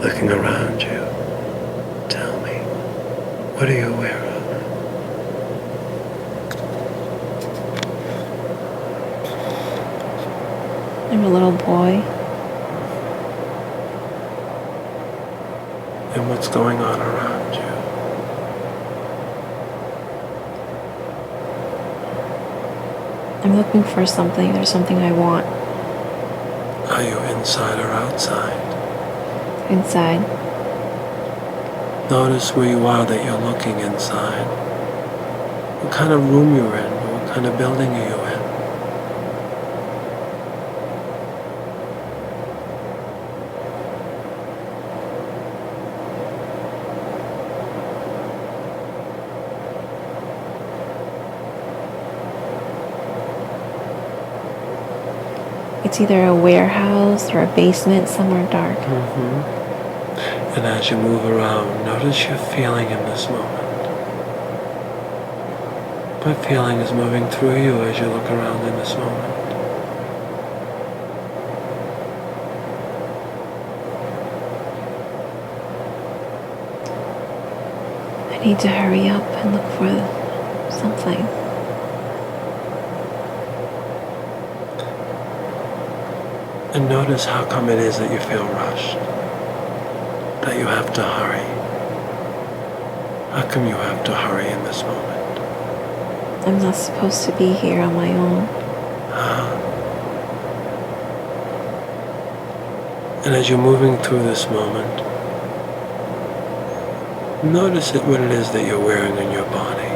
looking around you. Tell me, what are you aware of? I'm a little boy. And what's going on around you? I'm looking for something. There's something I want. Are you inside or outside? Inside. Notice where you are that you're looking inside. What kind of room you're in, or what kind of building are you in? It's either a warehouse or a basement, somewhere dark. And as you move around, notice your feeling in this moment. What feeling is moving through you as you look around in this moment? I need to hurry up and look for something. And notice how come it is that you feel rushed, that you have to hurry. How come you have to hurry in this moment? I'm not supposed to be here on my own. And as you're moving through this moment, notice what it is that you're wearing in your body,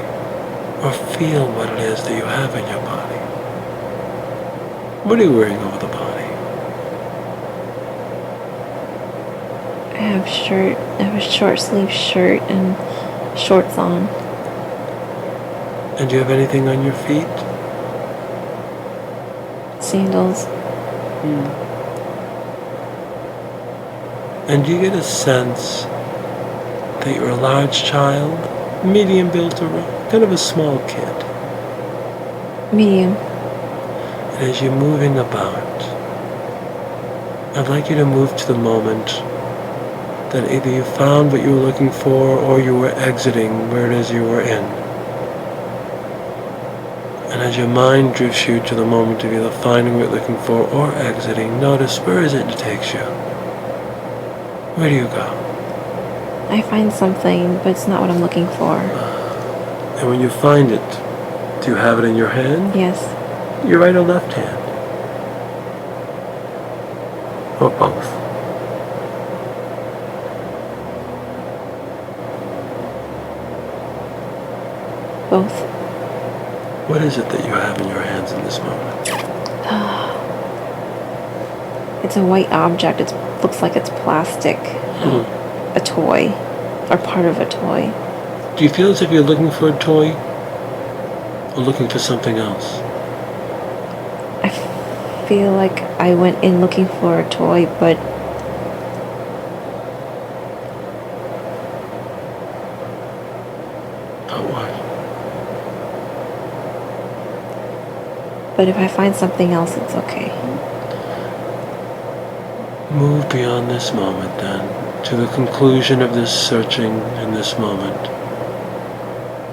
or feel what it is that you have in your body. What are you wearing over the body? I have a short sleeve shirt and shorts on. And do you have anything on your feet? Sandals. And do you get a sense that you're a large child, medium built, or kind of a small kid? Medium. And as you're moving about, I'd like you to move to the moment that either you found what you were looking for or you were exiting where it is you were in. And as your mind drifts you to the moment of either finding what you're looking for or exiting, notice where is it takes you? Where do you go? I find something, but it's not what I'm looking for. And when you find it, do you have it in your hand? Yes. Your right or left hand? Or both? Both. What is it that you have in your hands in this moment? It's a white object. It looks like it's plastic. A toy. Or part of a toy. Do you feel as if you're looking for a toy? Or looking for something else? I feel like I went in looking for a toy, but What? But if I find something else, it's okay. Move beyond this moment then, to the conclusion of this searching in this moment.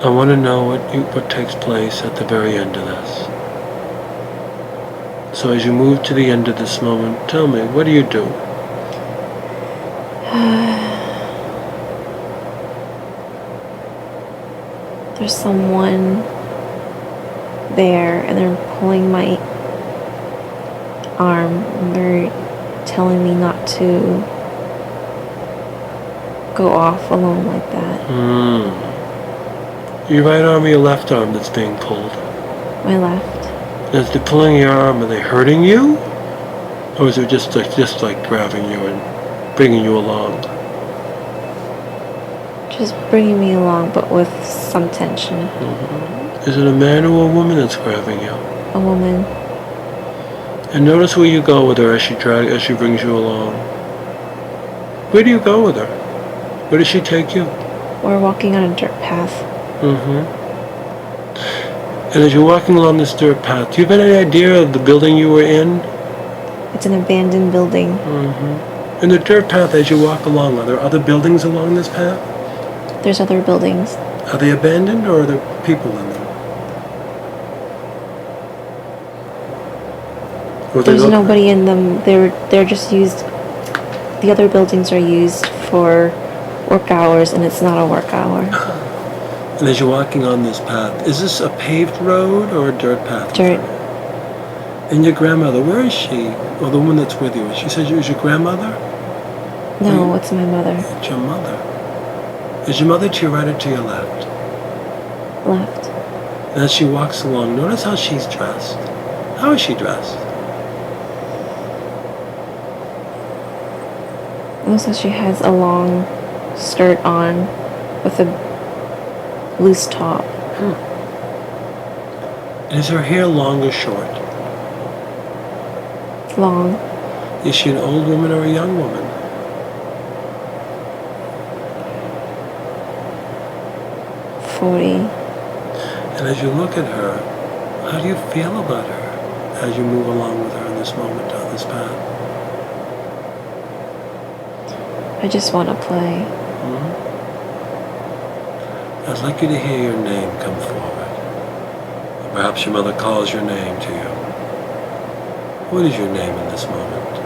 I want to know what takes place at the very end of this. So as you move to the end of this moment, tell me, what do you do? There's someone there and they're pulling my arm and they're telling me not to go off alone like that. Your right arm or your left arm that's being pulled? My left. As they're pulling your arm, are they hurting you? Or is it just like grabbing you and bringing you along? Just bringing me along, but with some tension. Is it a man or a woman that's grabbing you? A woman. And notice where you go with her as she brings you along. Where do you go with her? Where does she take you? We're walking on a dirt path. And as you're walking along this dirt path, do you have any idea of the building you were in? It's an abandoned building. In the dirt path as you walk along, are there other buildings along this path? There's other buildings. Are they abandoned or are there people in them? Or they There's look- nobody in them. They're just used. The other buildings are used for work hours, and it's not a work hour. And as you're walking on this path, is this a paved road or a dirt path? Dirt. And your grandmother, where is she? Or the woman that's with you? She said it was your grandmother? No, it's my mother. It's your mother. Is your mother to your right or to your left? Left. And as she walks along, notice how she's dressed. How is she dressed? Also, she has a long skirt on with a loose top. Is her hair long or short? Long. Is she an old woman or a young woman? And as you look at her, how do you feel about her as you move along with her in this moment on this path? I just want to play. I'd like you to hear your name come forward. Or perhaps your mother calls your name to you. What is your name in this moment?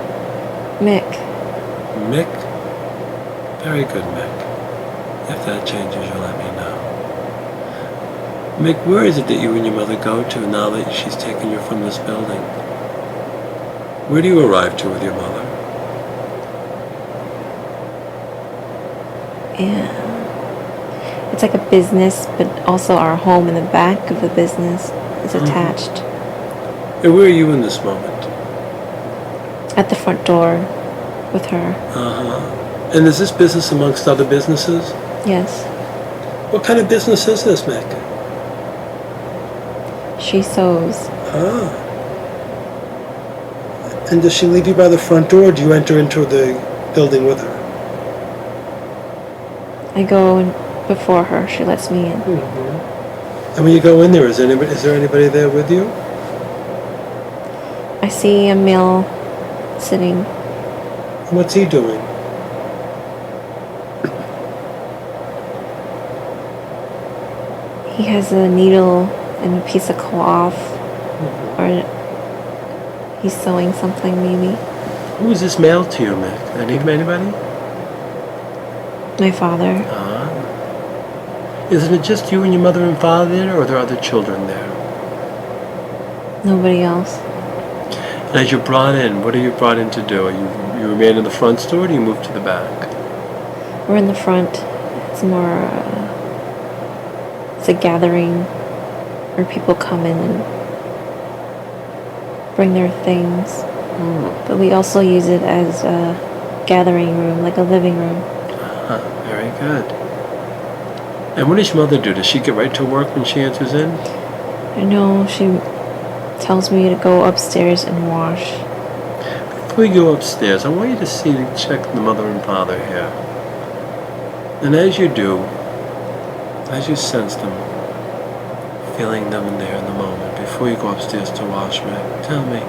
Mick. Mick? Very good, Mick. If that changes, you'll let me know. Mick, where is it that you and your mother go to now that she's taken you from this building? Where do you arrive to with your mother? Yeah. It's like a business, but also our home in the back of the business is attached. And where are you in this moment? At the front door with her. And is this business amongst other businesses? Yes. What kind of business is this, Mick? She sews. And does she leave you by the front door, or do you enter into the building with her? I go before her. She lets me in. And when you go in there, is there anybody there with you? I see a male sitting. And what's he doing? He has a needle and a piece of cloth. Or he's sewing something, maybe. Who is this male to you, Mick? Anybody? My father. Isn't it just you and your mother and father there, or are there other children there? Nobody else. And as you're brought in, what are you brought in to do? You remain in the front store, or do you move to the back? We're in the front. It's more, it's a gathering where people come in and bring their things. But we also use it as a gathering room, like a living room. Very good. And what does your mother do? Does she get right to work when she enters in? I know she tells me to go upstairs and wash. Before you go upstairs, I want you to check the mother and father here. And as you do, as you sense them, feeling them in there in the moment, before you go upstairs to wash, Mick, tell me,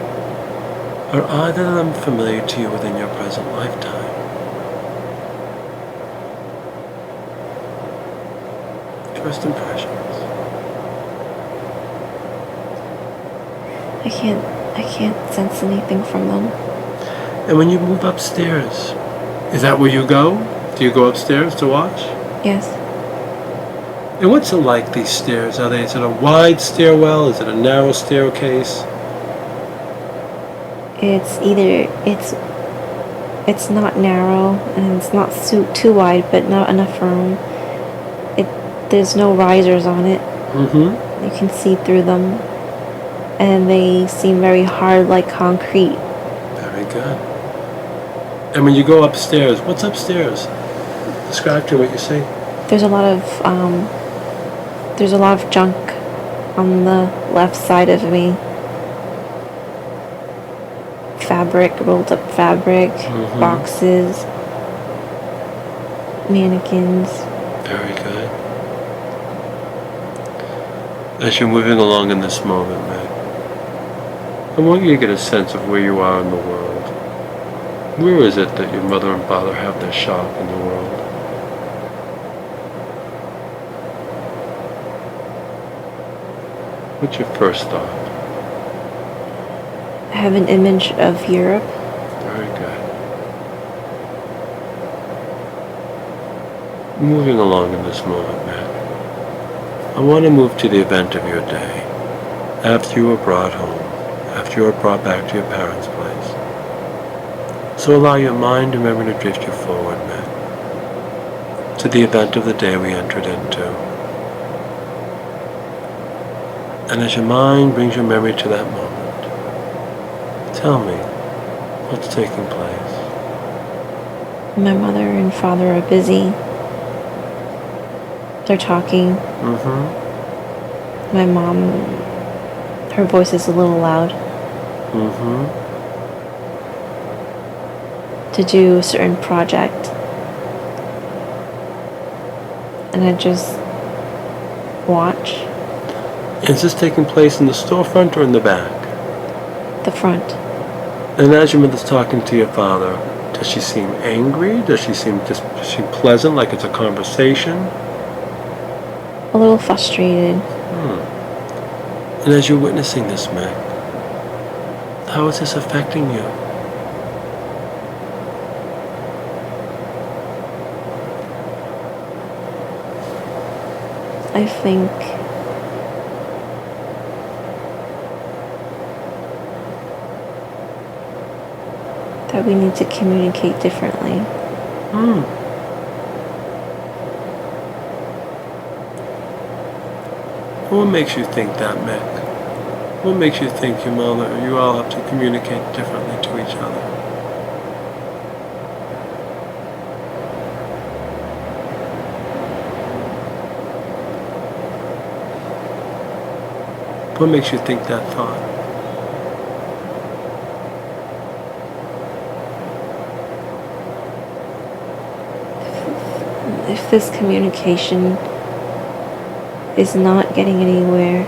are either of them familiar to you within your present lifetime? First impressions. I can't sense anything from them. And when you move upstairs, is that where you go? Do you go upstairs to wash? Yes. And what's it like, these stairs? Is it a wide stairwell? Is it a narrow staircase? It's not narrow and it's not too wide, but not enough room. There's no risers on it. You can see through them, and they seem very hard, like concrete. Very good. And when you go upstairs, what's upstairs? Describe to me what you see. There's a lot of junk on the left side of me. Fabric, rolled up fabric, boxes, mannequins. Very good. As you're moving along in this moment, Meg, I want you to get a sense of where you are in the world. Where is it that your mother and father have their shop in the world? What's your first thought? I have an image of Europe. Very good. Moving along in this moment, Matt, I want to move to the event of your day, after you were brought home, after you were brought back to your parents' place. So allow your mind and memory to drift you forward, Matt, to the event of the day we entered into. And as your mind brings your memory to that moment, tell me what's taking place. My mother and father are busy. They're talking. My mom, her voice is a little loud. To do a certain project. And I just watch. Is this taking place in the storefront or in the back? The front. And as your mother's talking to your father, does she seem angry? Does she seem pleasant, like it's a conversation? A little frustrated. And as you're witnessing this, Meg, how is this affecting you? I think that we need to communicate differently. What makes you think that, Meg? What makes you think you all have to communicate differently to each other? What makes you think that thought? If this communication is not getting anywhere,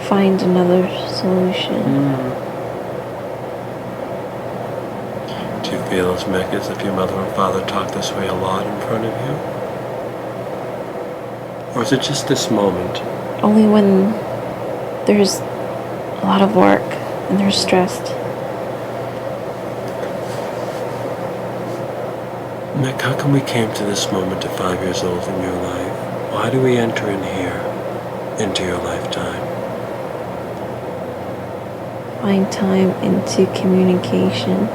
find another solution. Do you feel as Meg as if your mother and father talk this way a lot in front of you? Or is it just this moment? Only when there's a lot of work and they're stressed. Meg, how come we came to this moment at 5 years old in your life? Why do we enter in here, into your lifetime? Find time into communication.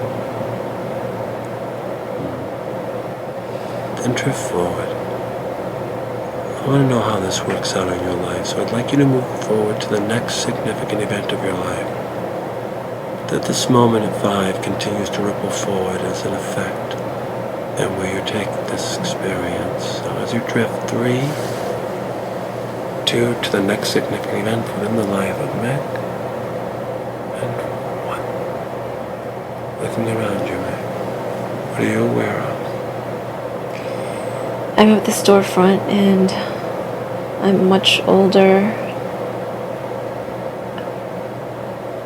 And drift forward. I want to know how this works out in your life, so I'd like you to move forward to the next significant event of your life. That this moment at 5 continues to ripple forward as an effect, and where you take this experience. So as you drift 3, 2 to the next significant event within the life of Meg, and 1. Looking around you, Meg. What are you aware of? I'm at the storefront and I'm much older.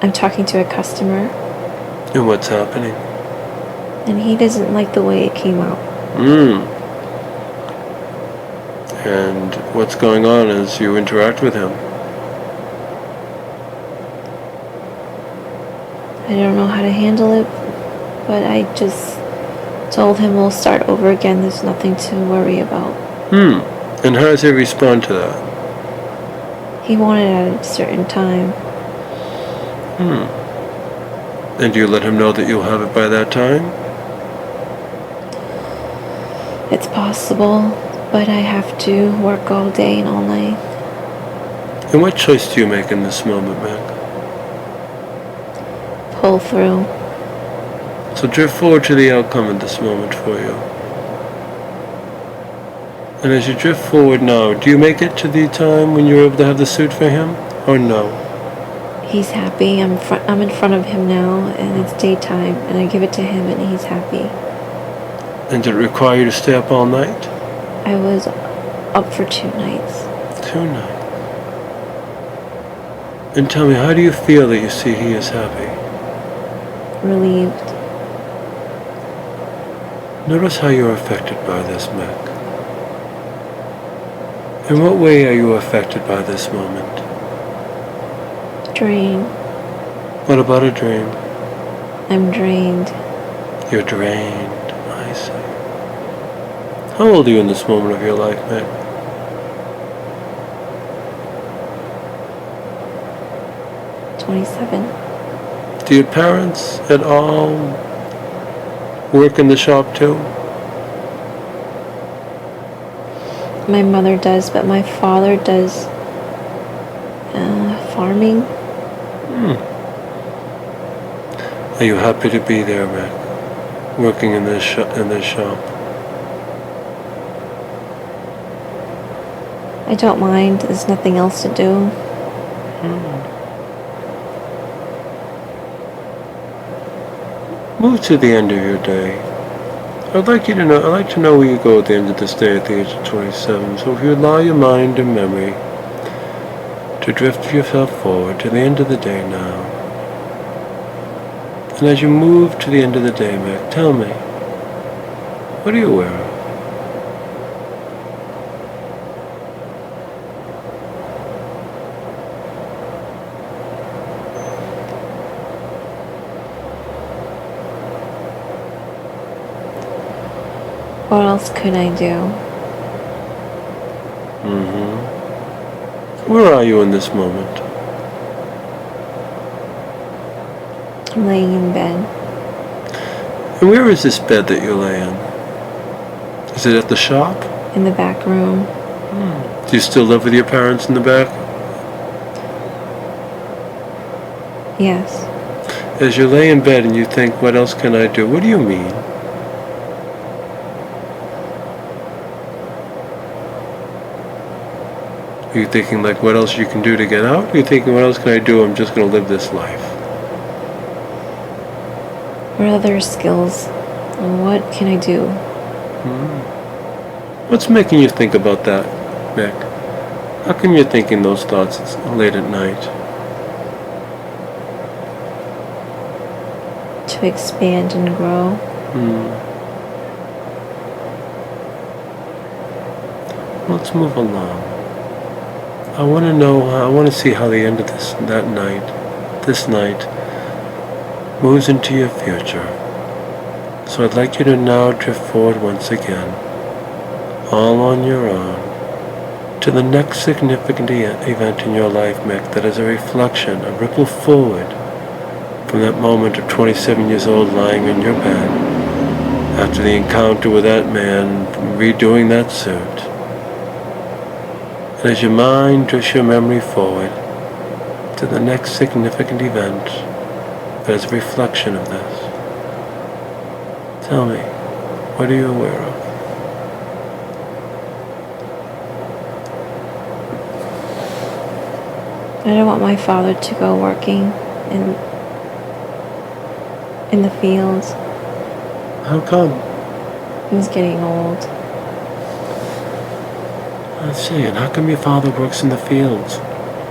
I'm talking to a customer. And what's happening? And he doesn't like the way it came out. And what's going on as you interact with him? I don't know how to handle it, but I just told him we'll start over again. There's nothing to worry about. And how does he respond to that? He wanted it at a certain time. And do you let him know that you'll have it by that time? It's possible, but I have to work all day and all night. And what choice do you make in this moment, Meg? Pull through. So drift forward to the outcome of this moment for you. And as you drift forward now, do you make it to the time when you're able to have the suit for him, or no? He's happy. I'm in front of him now, and it's daytime, and I give it to him, and he's happy. And did it require you to stay up all night? I was up for 2 nights. 2 nights. And tell me, how do you feel that you see he is happy? Relieved. Notice how you're affected by this, Mick. In what way are you affected by this moment? Drained. What about a dream? I'm drained. You're drained. I see. How old are you in this moment of your life, Mick? 27. Do your parents at all work in the shop too? My mother does, but my father does farming. Are you happy to be there, Mick? Working in this shop? I don't mind. There's nothing else to do. Move to the end of your day. I'd like to know where you go at the end of this day at the age of 27. So if you allow your mind and memory to drift yourself forward to the end of the day now. And as you move to the end of the day, Mick, tell me, what are you aware of? What else could I do? Where are you in this moment? I'm laying in bed. And where is this bed that you lay in? Is it at the shop? In the back room. Do you still live with your parents in the back? Yes. As you lay in bed and you think, what else can I do? What do you mean? Are you thinking like what else you can do to get out? Are you thinking what else can I do? I'm just going to live this life. What other skills? What can I do? What's making you think about that, Mick? How come you're thinking those thoughts late at night? To expand and grow. Let's move along. I want to see how the end of this night, moves into your future. So I'd like you to now drift forward once again, all on your own, to the next significant event in your life, Mick, that is a reflection, a ripple forward from that moment of 27 years old lying in your bed, after the encounter with that man, redoing that suit. And as your mind drifts your memory forward to the next significant event that is a reflection of this, tell me, what are you aware of? I don't want my father to go working in the fields. How come? He's getting old. Let's see, and how come your father works in the fields?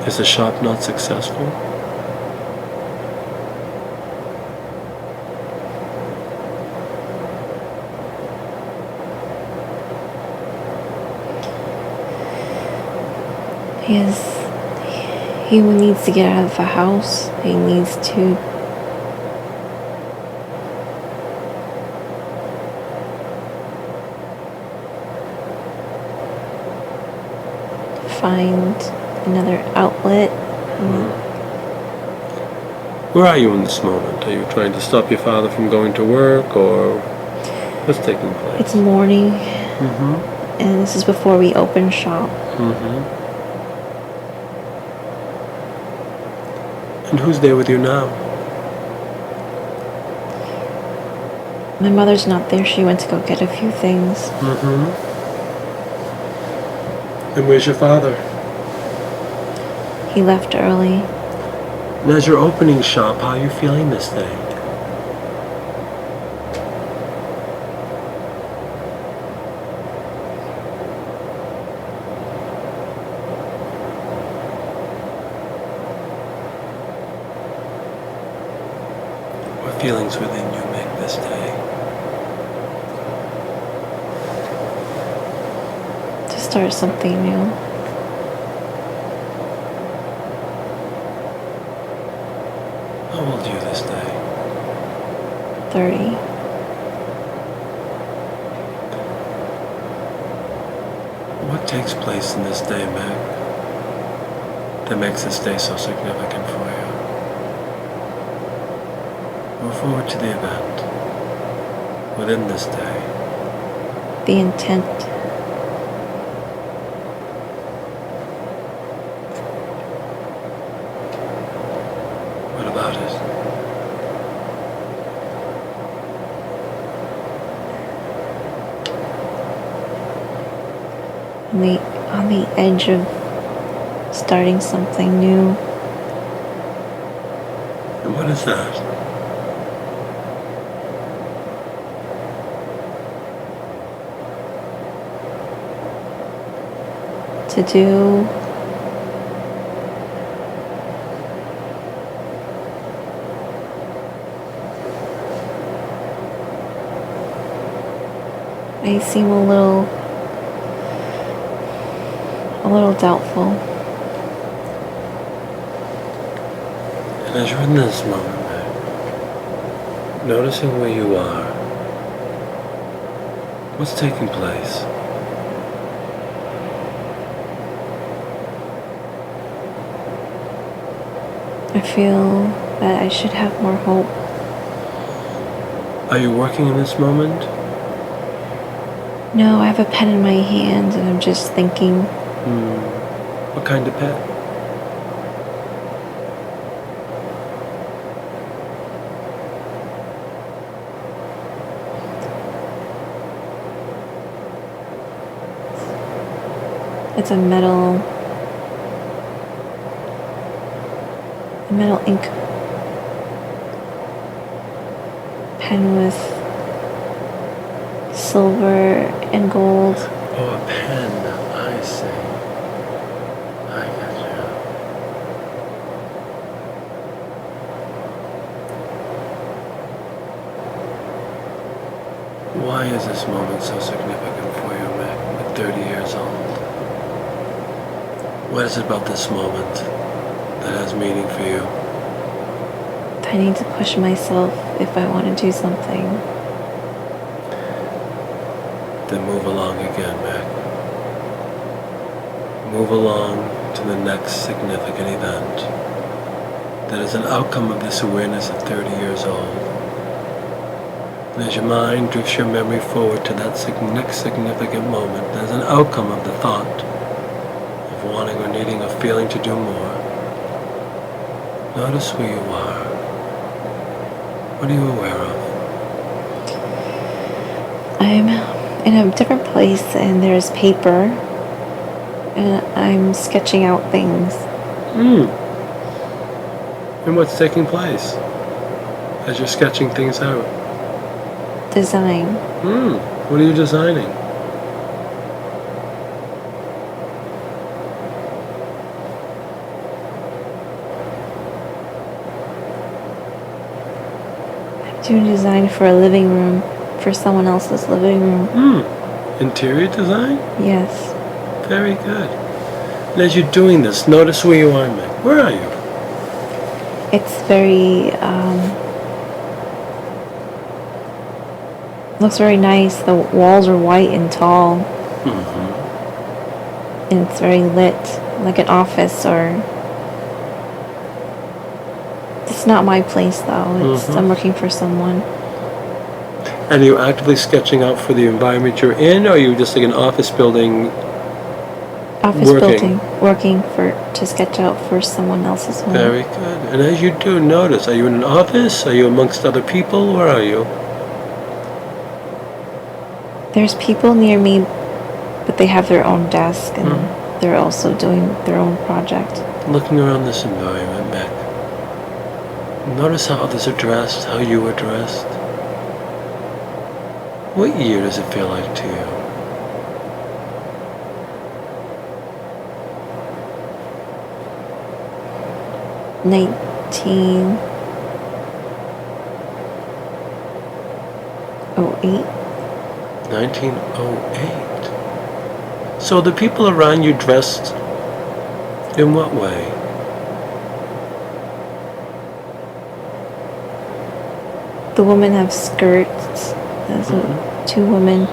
Is the shop not successful? He needs to get out of the house. He needs to find another outlet. Where are you in this moment? Are you trying to stop your father from going to work, or what's taking place? It's morning, and this is before we open shop. And who's there with you now? My mother's not there. She went to go get a few things. And where's your father? He left early. And as you're opening shop, how are you feeling this day? feelings within you make this day? To start something new. How old are you this day? 30. What takes place in this day, Meg, that makes this day so significant for you? Move forward to the event within this day. The intent. What about it? On the edge of starting something new. And what is that? To do I seem a little doubtful. And as you're in this moment, Meg, noticing where you are, what's taking place? I feel that I should have more hope. Are you working in this moment? No, I have a pen in my hand and I'm just thinking. What kind of pet? It's a metal ink pen with silver and gold. Oh, a pen. I see. I got you. Why is this moment so significant for you, Meg, at 30 years old? What is it about this moment that has meaning for you? I need to push myself if I want to do something. Then move along again, Meg. Move along to the next significant event that is an outcome of this awareness at 30 years old. And as your mind drifts your memory forward to that next significant moment, that is an outcome of the thought of wanting or needing or feeling to do more. Notice where you are. What are you aware of? I'm in a different place and there's paper and I'm sketching out things. And what's taking place as you're sketching things out? Design. What are you designing? I'm doing design for a living room, for someone else's living room. Interior design? Yes. Very good. And as you're doing this, notice where you are, Meg. Where are you? It's very, looks very nice. The walls are white and tall. And it's very lit, like an office or... It's not my place though. I'm working for someone. And are you actively sketching out for the environment you're in, or are you just like an office building? Office building, working to sketch out for someone else's home. Very good. And as you do, notice, are you in an office? Are you amongst other people? Where are you? There's people near me, but they have their own desk and they're also doing their own project. Looking around this environment, Meg, notice how others are dressed, how you are dressed. What year does it feel like to you? 1908. 1908. So the people around you dressed in what way? The women have skirts. There's two women,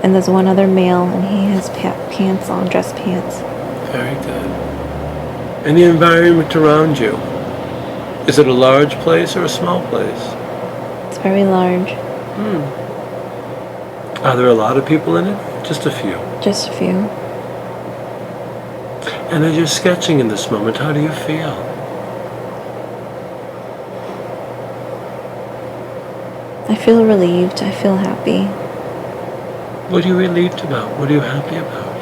and there's one other male, and he has pants on, dress pants. Very good. And the environment around you? Is it a large place or a small place? It's very large. Are there a lot of people in it? Just a few. Just a few. And as you're sketching in this moment, how do you feel? I feel relieved. I feel happy. What are you relieved about? What are you happy about?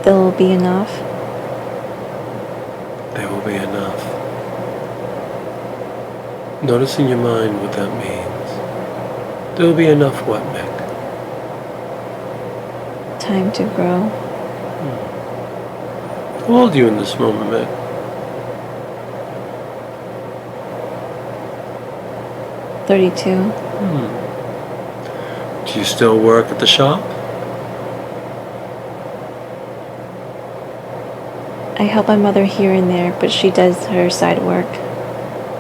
There will be enough. There will be enough. Notice in your mind what that means. There will be enough what, Mick? Time to grow. How old are you in this moment, Mick? 32. Do you still work at the shop? I help my mother here and there, but she does her side work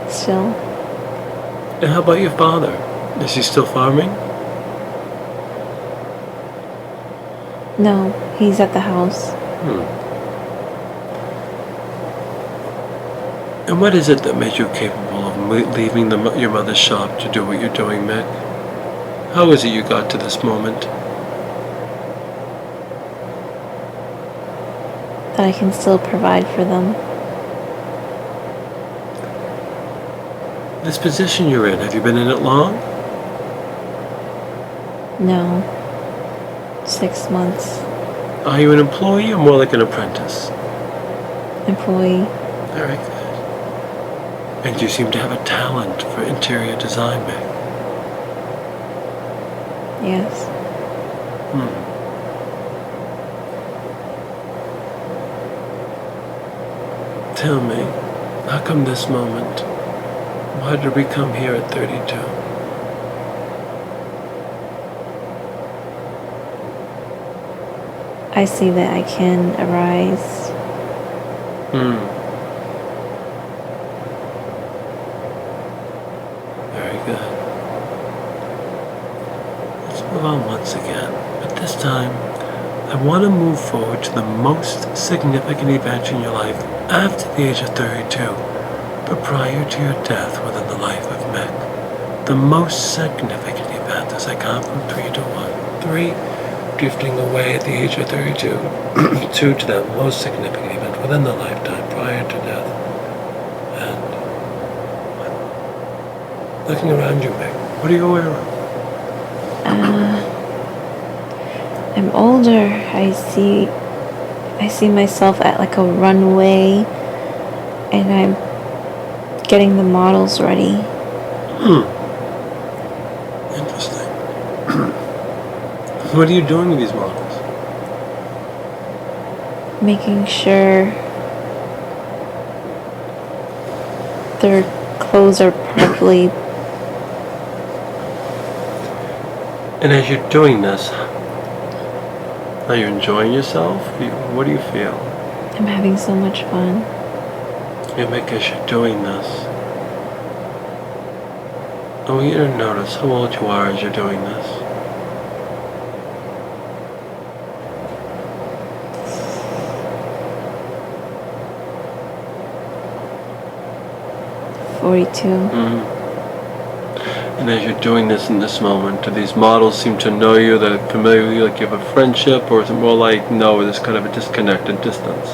still. And how about your father? Is he still farming? No, he's at the house. And what is it that made you capable of leaving your mother's shop to do what you're doing, Mick? How is it you got to this moment? That I can still provide for them. This position you're in, have you been in it long? No. 6 months. Are you an employee or more like an apprentice? Employee. Very good. And you seem to have a talent for interior design, Mick. Yes. Tell me, how come this moment? Why did we come here at 32? I see that I can arise. Very good. Let's move on once again, but this time I want to move forward to the most significant event in your life after the age of 32, but prior to your death within the life of Mick. The most significant event as I count from 3 to 1. 3, drifting away at the age of 32. 2, to that most significant event within the lifetime prior to death. And 1. Looking around you, Mick, what are you aware of? I'm older. I see myself at like a runway, and I'm getting the models ready. Interesting. What are you doing with these models? Making sure their clothes are properly. And as you're doing this, are you enjoying yourself? What do you feel? I'm having so much fun. And Mick, as you're doing this, I want you to notice how old you are as you're doing this. 42. And as you're doing this in this moment, do these models seem to know you, they're familiar with you, like you have a friendship, or is it more like, no, there's kind of a disconnected distance?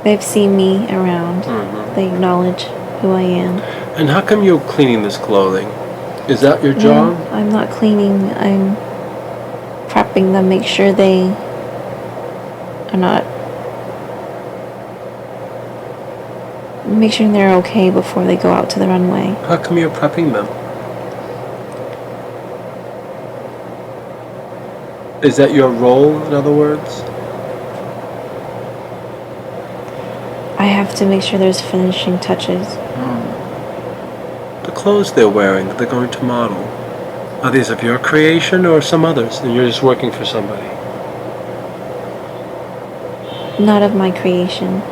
They've seen me around. They acknowledge who I am. And how come you're cleaning this clothing? Is that your job? No, I'm not cleaning. I'm prepping them, make sure they are not. Make sure they're okay before they go out to the runway. How come you're prepping them? Is that your role, in other words? I have to make sure there's finishing touches. The clothes they're wearing that they're going to model, are these of your creation or some others, and you're just working for somebody? Not of my creation.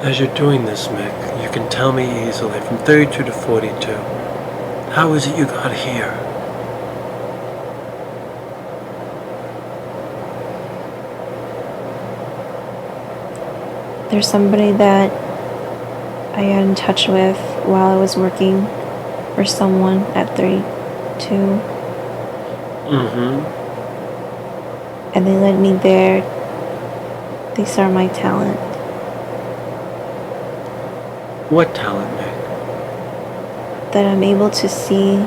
As you're doing this, Mick, you can tell me easily, from 32 to 42, how is it you got here? There's somebody that I got in touch with while I was working for someone at 32. And they led me there. They saw my talent. What talent, Mick? That I'm able to see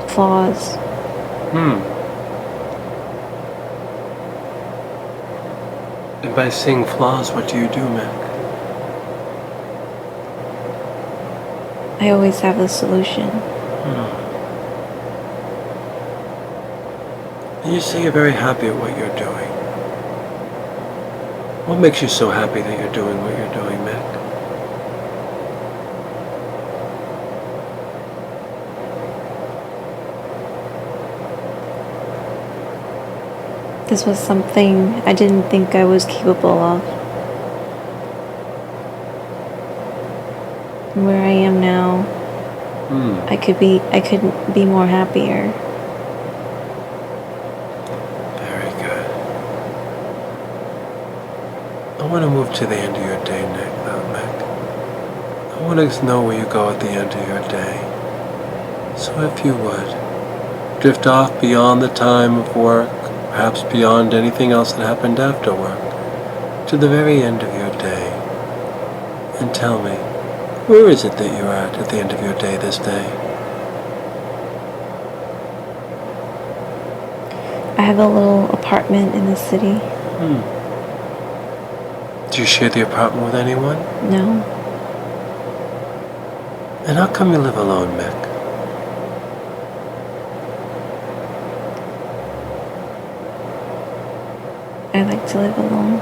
flaws. And by seeing flaws, what do you do, Mick? I always have a solution. And you say you're very happy at what you're doing. What makes you so happy that you're doing what you're doing, Mick? This was something I didn't think I was capable of. Where I am now, I could be more happier. Very good. I want to move to the end of your day, Mick. I want to know where you go at the end of your day. So if you would, drift off beyond the time of work, perhaps beyond anything else that happened after work, to the very end of your day, and tell me, where is it that you're at the end of your day this day? I have a little apartment in the city. Do you share the apartment with anyone? No. And how come you live alone, Mick? I like to live alone.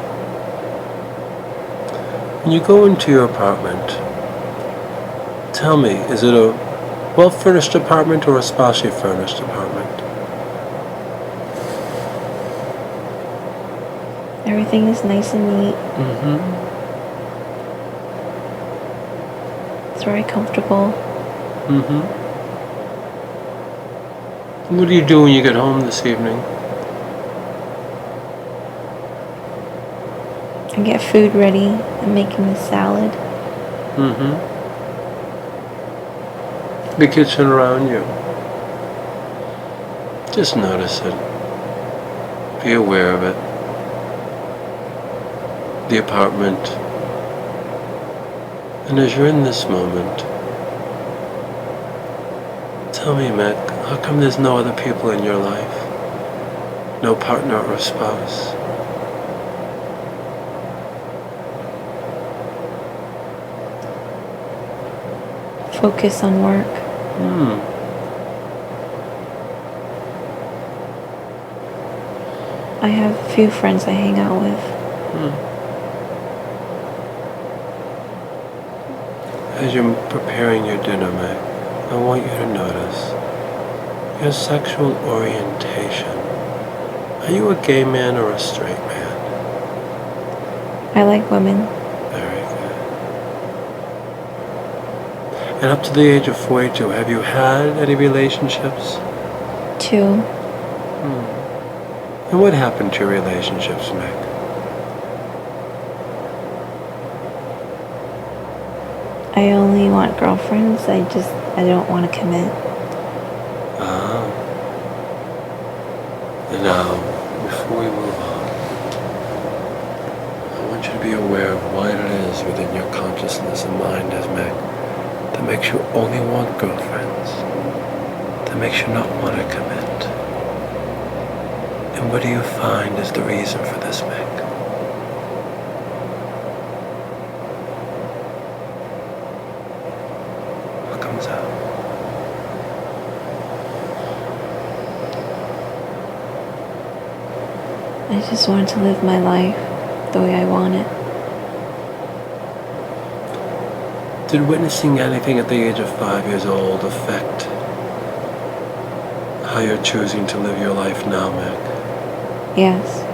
When you go into your apartment, tell me, is it a well-furnished apartment or a sparsely furnished apartment? Everything is nice and neat. It's very comfortable. What do you do when you get home this evening? I get food ready. I'm making a salad. The kitchen around you. Just notice it. Be aware of it. The apartment. And as you're in this moment, tell me, Mick, how come there's no other people in your life? No partner or spouse? Focus on work. I have a few friends I hang out with. As you're preparing your dinner, Mick, I want you to notice your sexual orientation. Are you a gay man or a straight man? I like women. Very good. And up to the age of 42, have you had any relationships? 2. And what happened to your relationships, Mick? I only want girlfriends. I don't want to commit. And now, before we move on, I want you to be aware of what it is within your consciousness and mind as Mick that makes you only want girlfriends, that makes you not want to commit. And what do you find is the reason for this, Mick? What comes out? I just want to live my life the way I want it. Did witnessing anything at the age of 5 years old affect how you're choosing to live your life now, Meg? Yes.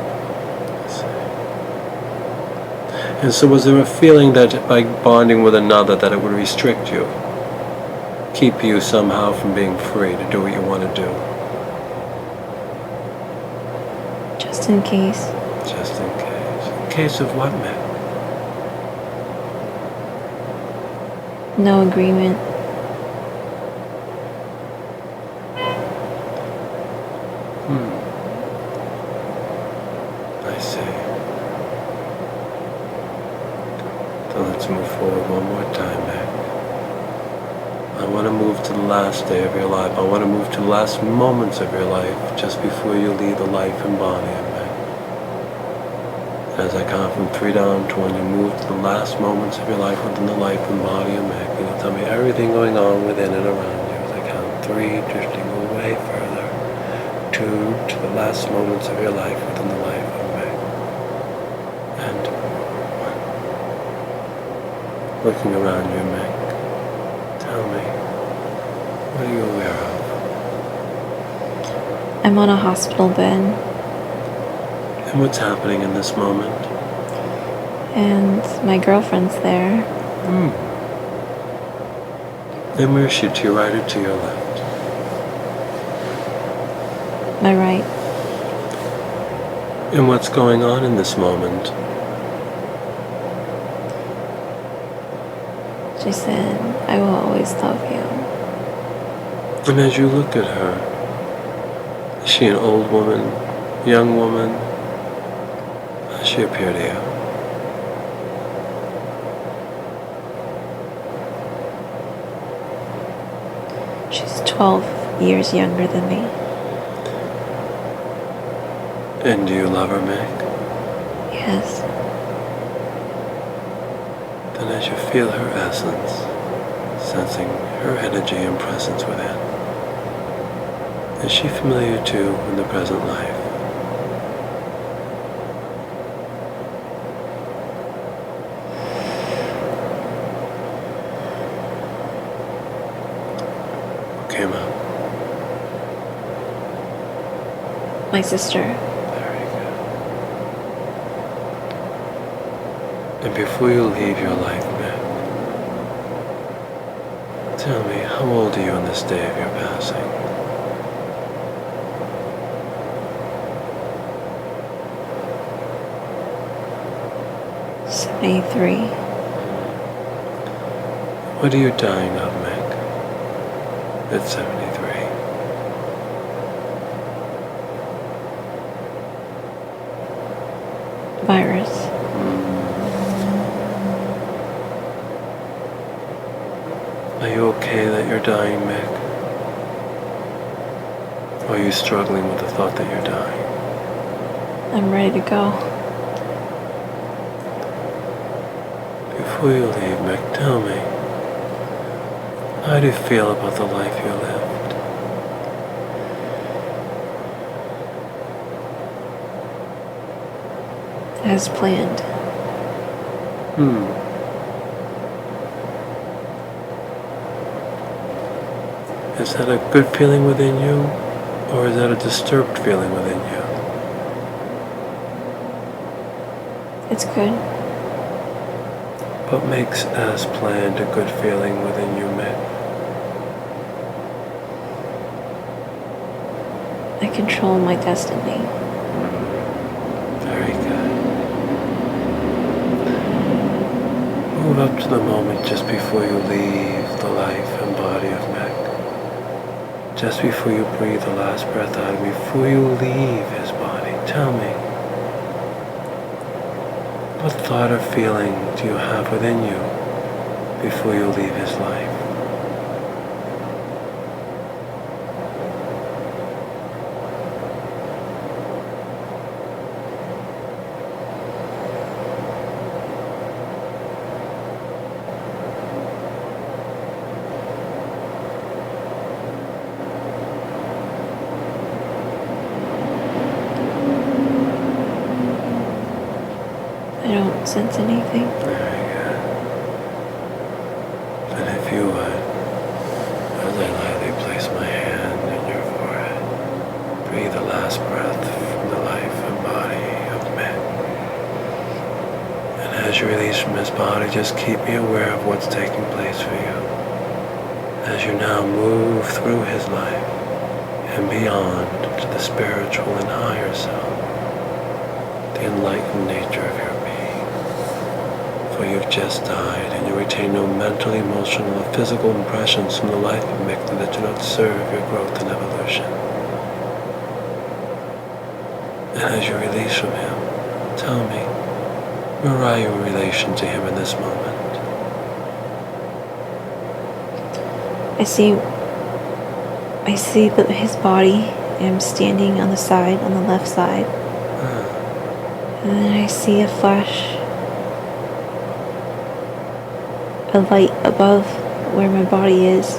And so was there a feeling that by bonding with another that it would restrict you? Keep you somehow from being free to do what you want to do? Just in case. Just in case. In case of what, Meg? No agreement. I see. So let's move forward one more time, Meg. I want to move to the last day of your life. I want to move to the last moments of your life just before you leave the life and body of Meg. As I count from 3 down to when you move to the last moments of your life within the life and body of Meg, you'll tell me everything going on within and around you as I count 3, drifting away further, 2 to the last moments of your life within the life of Meg, and 1. Looking around you, Meg, tell me, what are you aware of? I'm on a hospital bed. And what's happening in this moment? And my girlfriend's there. And where is she, to your right or to your left? My right. And what's going on in this moment? She said, I will always love you. And as you look at her, is she an old woman, young woman? How does she appear to you? She's 12 years younger than me. And do you love her, Meg? Yes. Then as you feel her essence, sensing her energy and presence within, is she familiar to you in the present life? Who came up? My sister. Very good. And before you leave your life, Meg, tell me, how old are you on this day of your passing? '73. What are you dying of, Meg? At 73. Virus. Are you okay that you're dying, Meg? Or are you struggling with the thought that you're dying? I'm ready to go. Before you leave, Meg, tell me, how do you feel about the life you lived? As planned. Is that a good feeling within you, or is that a disturbed feeling within you? It's good. What makes as planned a good feeling within you, Meg? I control my destiny. Very good. Move up to the moment just before you leave the life and body of Meg. Just before you breathe the last breath out, before you leave his body, tell me, what thought or feeling do you have within you before you leave his life? sense anything. Very good. And if you would, as I lightly place my hand in your forehead, breathe the last breath from the life and body of men. And as you release from this body, just keep me aware of what's taking place for you. As you now move through his life and beyond to the spiritual and higher self, the enlightened nature of your being. For you've just died and you retain no mental, emotional, or physical impressions from the life of Mikta that do not serve your growth and evolution. And as you release from him, tell me, where are you in relation to him in this moment? I see that his body. I'm standing on the side, on the left side. And then I see a flash, a light above where my body is.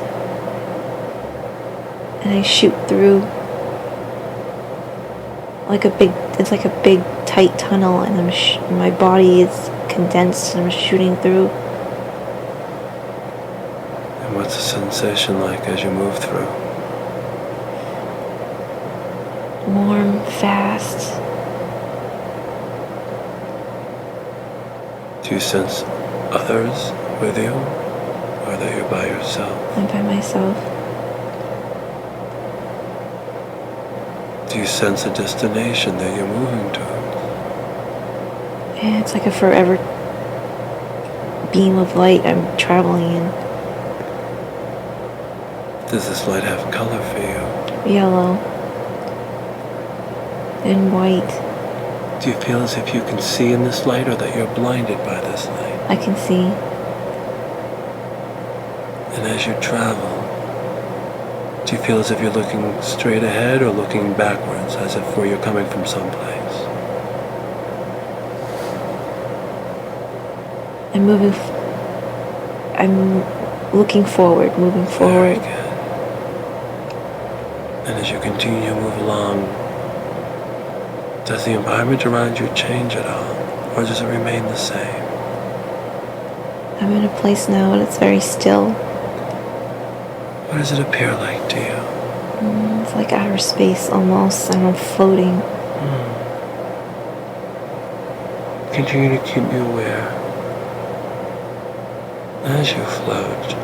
And I shoot through it's like a big tight tunnel, and my body is condensed and I'm shooting through. And what's the sensation like as you move through? Warm, fast. Do you sense others with you, or that you're by yourself? I'm by myself. Do you sense a destination that you're moving towards? Yeah, it's like a forever beam of light I'm traveling in. Does this light have color for you? Yellow and white. Do you feel as if you can see in this light, or that you're blinded by this light? I can see. And as you travel, do you feel as if you're looking straight ahead or looking backwards, as if where you're coming from someplace? I'm looking forward, moving forward. Very good. And as you continue to move along, does the environment around you change at all, or does it remain the same? I'm in a place now and it's very still. What does it appear like to you? It's like outer space almost, and I'm floating. Continue to keep me aware. As you float,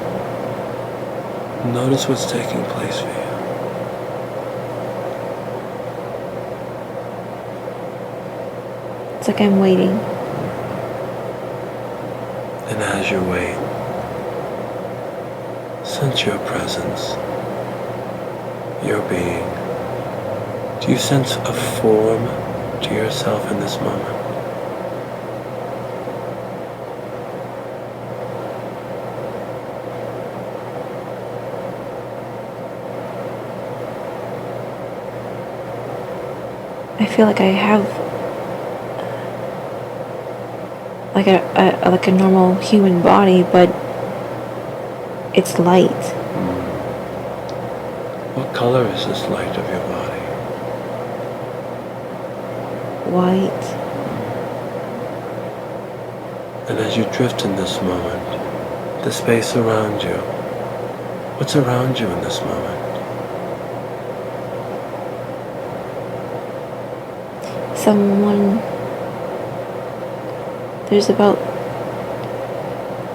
notice what's taking place for you. It's like I'm waiting. And as you wait, sense your presence, your being. Do you sense a form to yourself in this moment? I feel like I have like a normal human body, but it's light. What color is this light of your body? White. And as you drift in this moment, the space around you, what's around you in this moment? There's about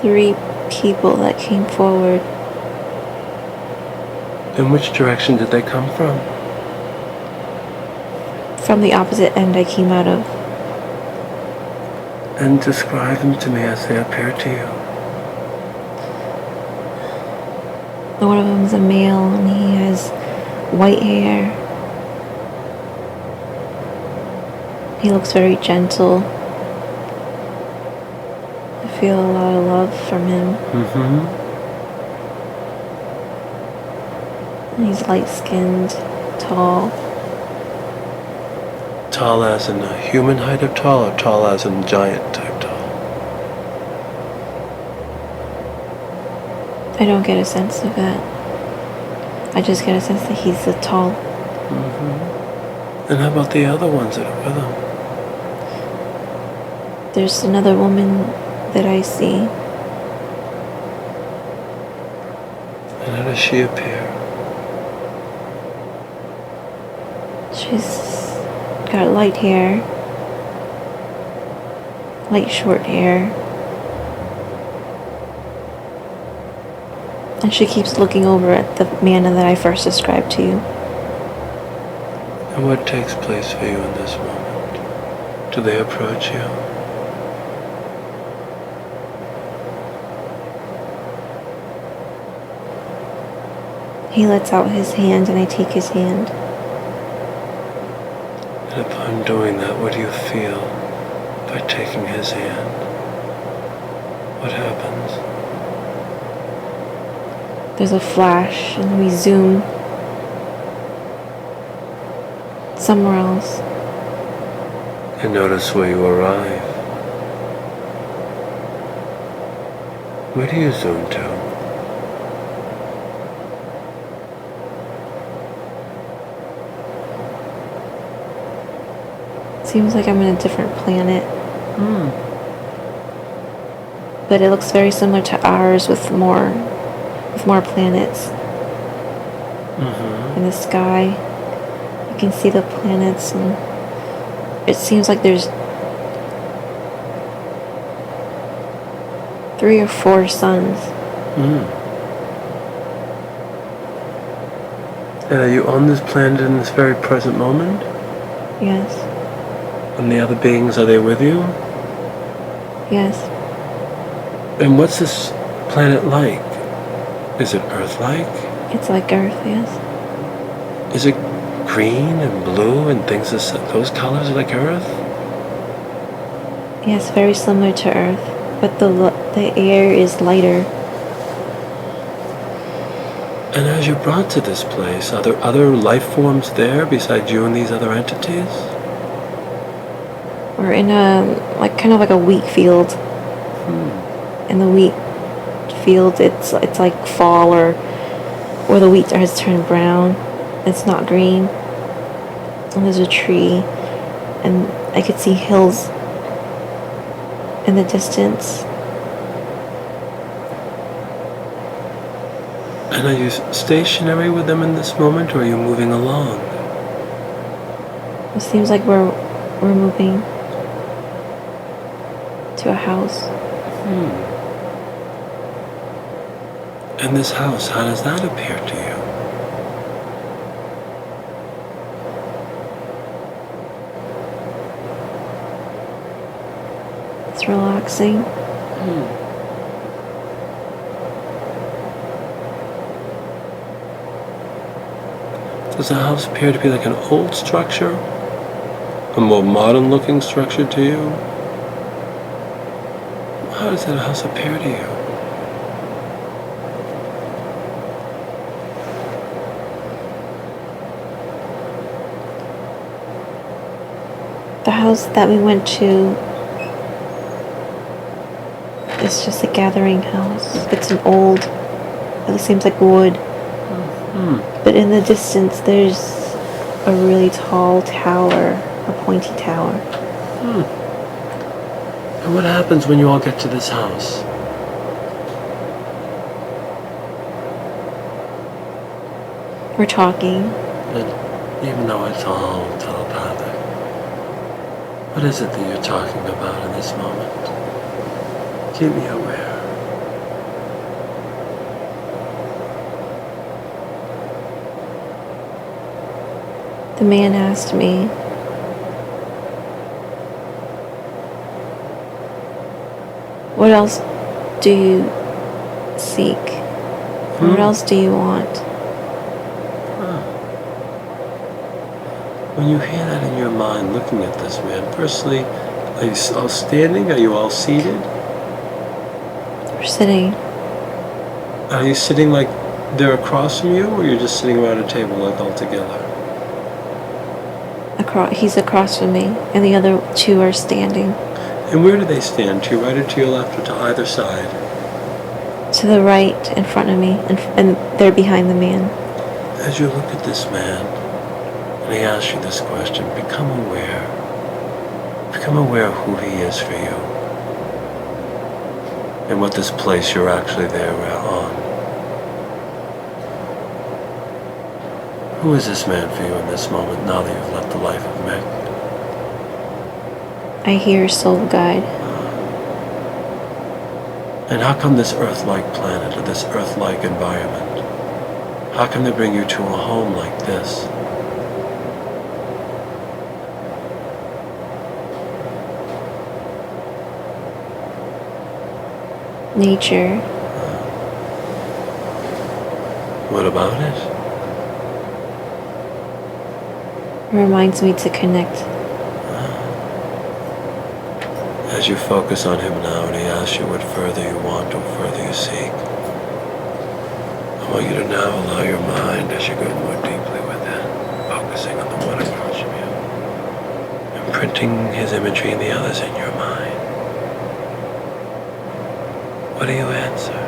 3 people that came forward. In which direction did they come from? From the opposite end I came out of. And describe them to me as they appear to you. One of them is a male and he has white hair. He looks very gentle. I feel a lot of love from him. And he's light-skinned, tall. Tall as in a human height of tall, or tall as in giant type tall? I don't get a sense of that. I just get a sense that he's a tall. And how about the other ones that are with him? There's another woman that I see. And how does she appear? She's got light hair, light short hair. And she keeps looking over at the man that I first described to you. And what takes place for you in this moment? Do they approach you? He lets out his hand and I take his hand. And upon doing that, what do you feel by taking his hand? What happens? There's a flash and we zoom somewhere else. And notice where you arrive. Where do you zoom to? Seems like I'm in a different planet. But it looks very similar to ours with more planets. In the sky. You can see the planets, and it seems like there's 3 or 4 suns. And are you on this planet in this very present moment? Yes. And the other beings, are they with you? Yes. And what's this planet like? Is it Earth-like? It's like Earth, yes. Is it green and blue and things, those colors like Earth? Yes, very similar to Earth, but the air is lighter. And as you're brought to this place, are there other life forms there besides you and these other entities? We're in kind of like a wheat field. In the wheat field, it's like fall, or where the wheat has turned brown. It's not green. And there's a tree, and I could see hills in the distance. And are you stationary with them in this moment, or are you moving along? It seems like we're moving to a house. And this house, how does that appear to you? It's relaxing. Does the house appear to be like an old structure? A more modern looking structure to you? How does that house appear to you? The house that we went to is just a gathering house. It's an old, it seems like wood. But in the distance, there's a really tall tower, a pointy tower. And what happens when you all get to this house? We're talking. And even though it's all telepathic, what is it that you're talking about in this moment? Keep me aware. The man asked me, "What else do you seek? What else do you want?" When you hear that in your mind, looking at this man, firstly, are you all standing? Are you all seated? We're sitting. Are you sitting like they're across from you, or you're just sitting around a table like all together? He's across from me, and the other 2 are standing. And where do they stand? To your right or to your left, or to either side? To the right, in front of me, and they're behind the man. As you look at this man, and he asks you this question, become aware. Become aware of who he is for you and what this place you're actually there on. Who is this man for you in this moment now that you've left the life of Mick? I hear soul guide. And how come this Earth-like planet or this Earth-like environment? How come they bring you to a home like this? Nature. What about it? Reminds me to connect. As you focus on him now and he asks you what further you want or further you seek, I want you to now allow your mind, as you go more deeply within, focusing on the one across from you, imprinting his imagery and the others in your mind. What do you answer?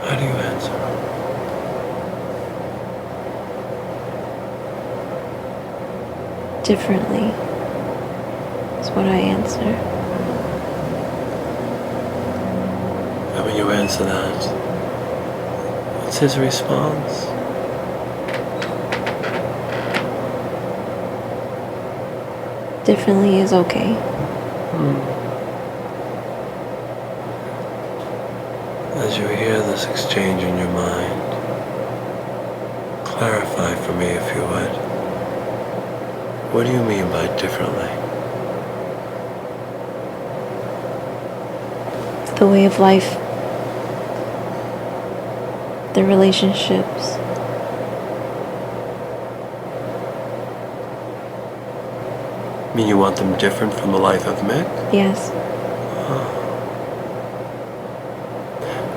How do you answer? Differently is what I answer. And when you answer that, what's his response? Differently is okay. As you hear this exchange in your mind, clarify for me if you would. What do you mean by differently? The way of life. The relationships. I mean, you want them different from the life of Mick? Yes.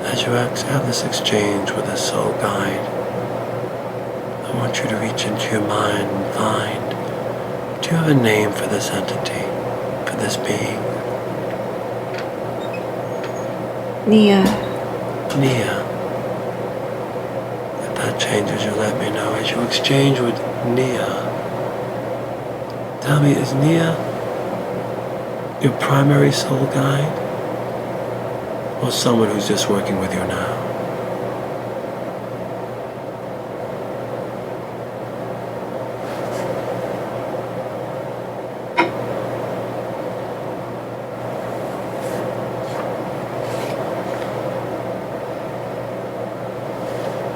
As you have this exchange with a soul guide, I want you to reach into your mind and find, do you have a name for this entity, for this being? Nia. Nia. If that changes, you let me know. As you exchange with Nia, tell me, is Nia your primary soul guide? Or someone who's just working with you now?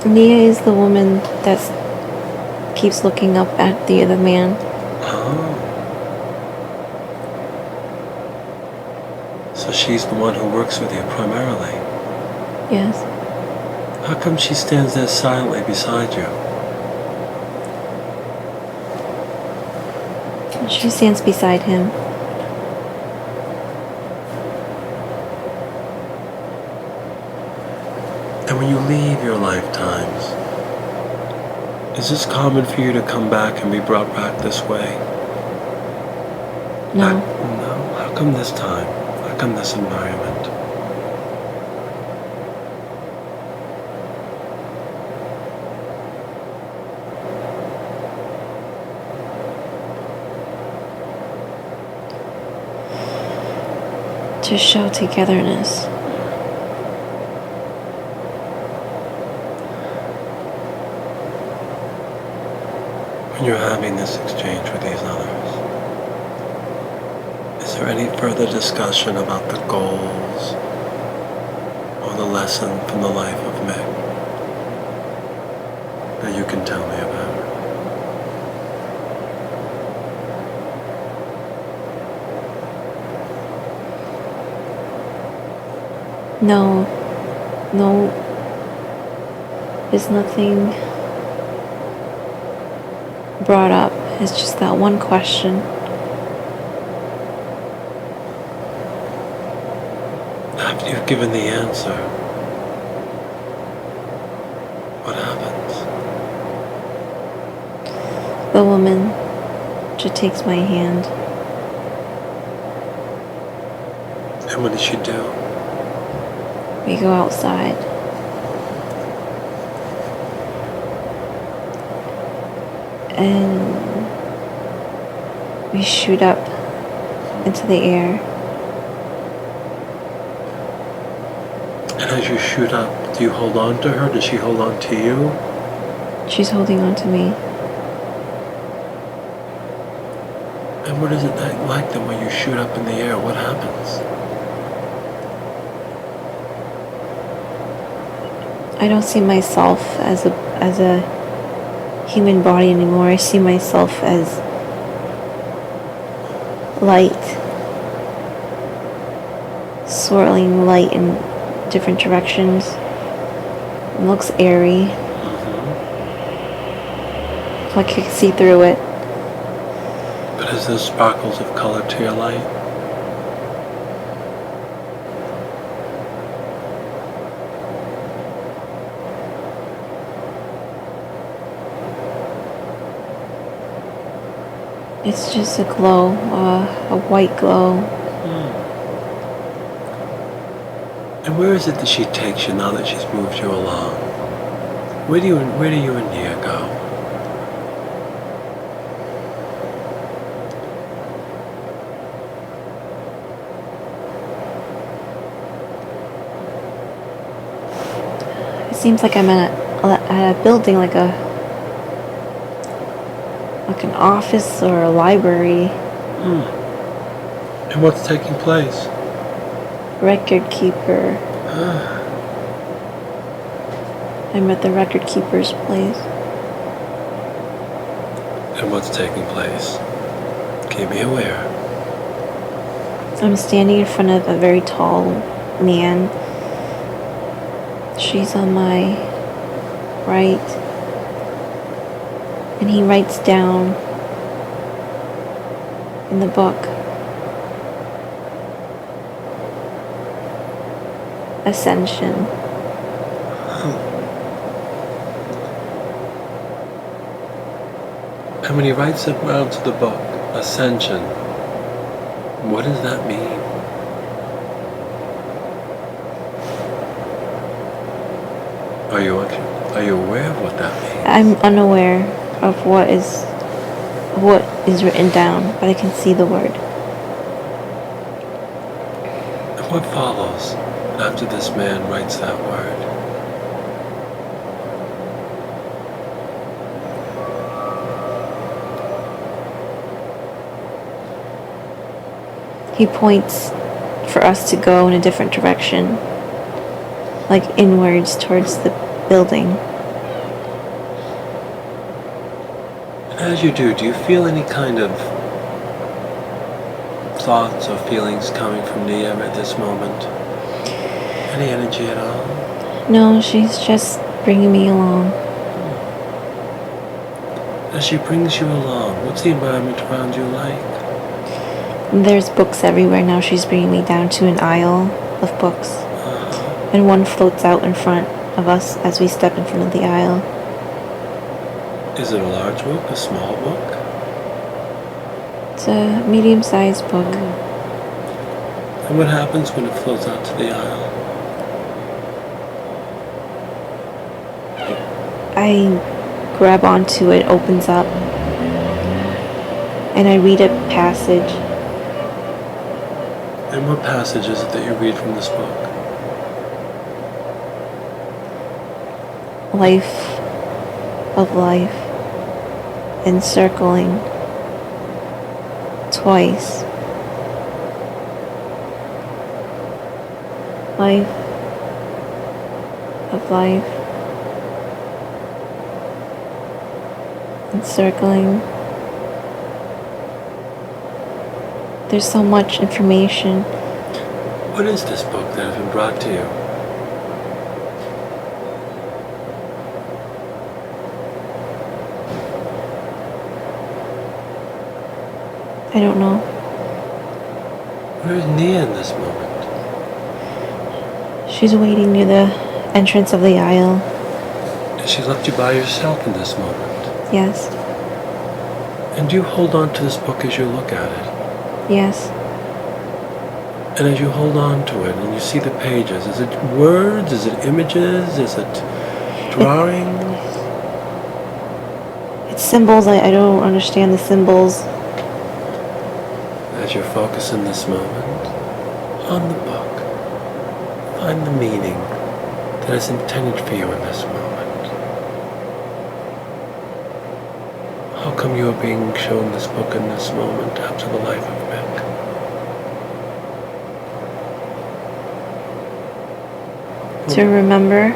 Nia is the woman that keeps looking up at the other man. Oh. So she's the one who works with you primarily. Yes. How come she stands there silently beside you? She stands beside him. And when you leave your lifetimes, is this common for you to come back and be brought back this way? No. No. How come this time? How come this environment? To show togetherness. When you're having this exchange with these others, is there any further discussion about the goals or the lesson from the life of Mick that you can tell me about? No. There's nothing brought up. It's just that one question. After you've given the answer, what happens? The woman just takes my hand. And what does she do? We go outside. And we shoot up into the air. And as you shoot up, do you hold on to her? Does she hold on to you? She's holding on to me. And what is it like then when you shoot up in the air? What happens? I don't see myself as a human body anymore. I see myself as light, swirling light in different directions. It looks airy. So I can see through it. But is there sparkles of color to your light? It's just a glow, a white glow. And where is it that she takes you now that she's moved you along? Where do you and Nia go? It seems like I'm at a building, like an office or a library. And what's taking place? Record keeper. I'm at the record keeper's place. And what's taking place? Keep me aware. I'm standing in front of a very tall man. She's on my right. And he writes down in the book, Ascension. And when he writes it down to the book, Ascension, what does that mean? Are you aware of what that means? I'm unaware of what is written down, but I can see the word. And what follows after this man writes that word? He points for us to go in a different direction, like inwards towards the building. As you do you feel any kind of thoughts or feelings coming from Nia at this moment? Any energy at all? No, she's just bringing me along. As she brings you along, what's the environment around you like? There's books everywhere now. She's bringing me down to an aisle of books. And one floats out in front of us as we step in front of the aisle. Is it a large book, a small book? It's a medium-sized book. And what happens when it floats out to the aisle? I grab onto it, opens up, and I read a passage. And what passage is it that you read from this book? Life of life, encircling twice. Life of life, encircling. There's so much information. What is this book that has been brought to you? I don't know. Where is Nia in this moment? She's waiting near the entrance of the aisle. Has she left you by yourself in this moment? Yes. And do you hold on to this book as you look at it? Yes. And as you hold on to it and you see the pages, is it words? Is it images? Is it drawings? It's symbols. I don't understand the symbols. As you focus in this moment on the book, find the meaning that is intended for you in this moment. How come you are being shown this book in this moment after the life of Mick? To remember.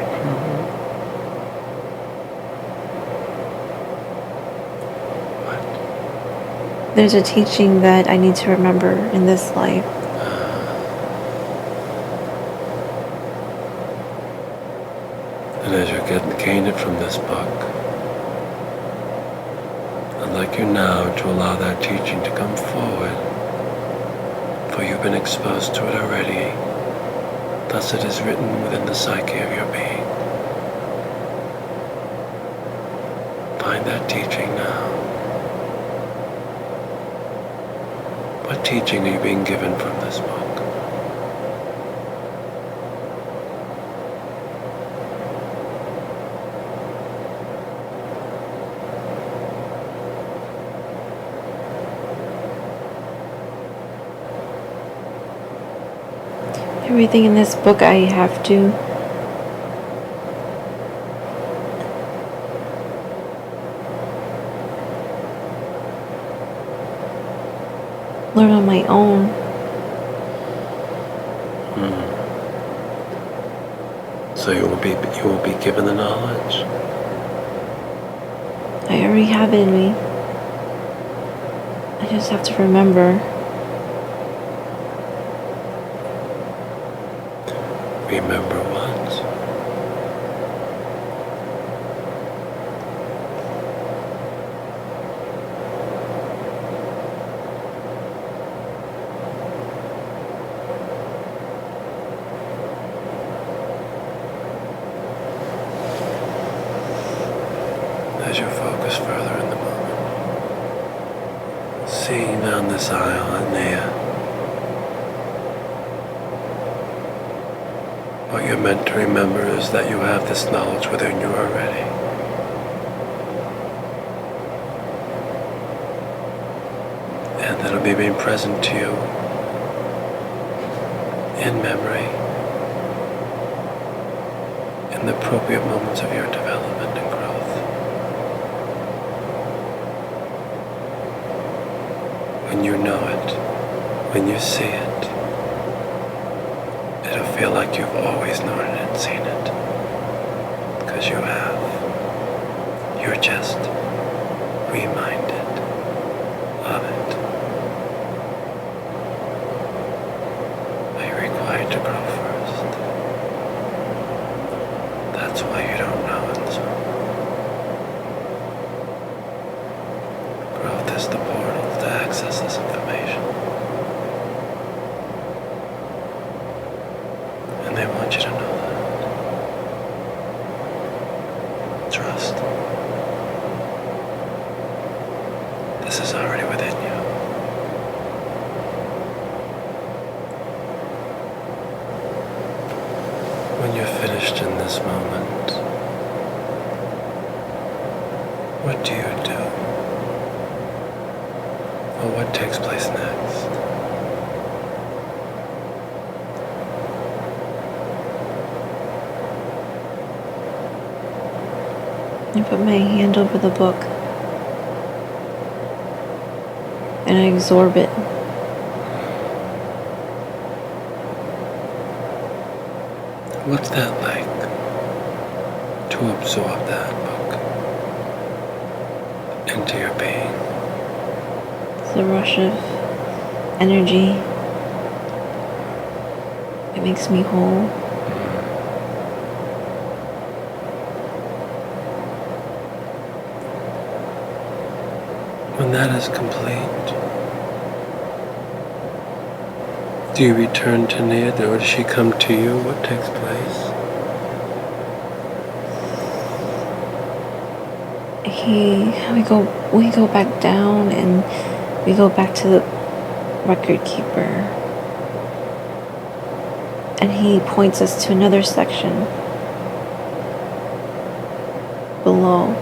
What? There's a teaching that I need to remember in this life. And as you're gained it from this book, I'd like you now to allow that teaching to come forward, for you've been exposed to it already. Thus it is written within the psyche of your being. Find that teaching now. What teaching are you being given from this book? Everything in this book I have to learn on my own. So you will be given the knowledge. I already have it in me. I just have to remember. Remember what? As you focus further in the moment, seeing down this aisle at Nea, what you're meant to remember is that you have this knowledge within you already. And that it'll be being present to you in memory in the appropriate moments of your development and growth. When you know it, when you see it, it'll feel like you've always known it and seen it. Because you have. You're just reminded of it. Are you required to grow first? That's why you don't know in this moment. Growth is the portal to access this information. And they want you to know that. Trust. This is already within you. When you're finished in this moment, what do you do? Or what takes place next? I put my hand over the book and I absorb it. What's that like, to absorb that book into your being? It's a rush of energy. It makes me whole. When that is complete, do you return to Nea, or does she come to you? What takes place? We go back down and we go back to the record keeper. And he points us to another section below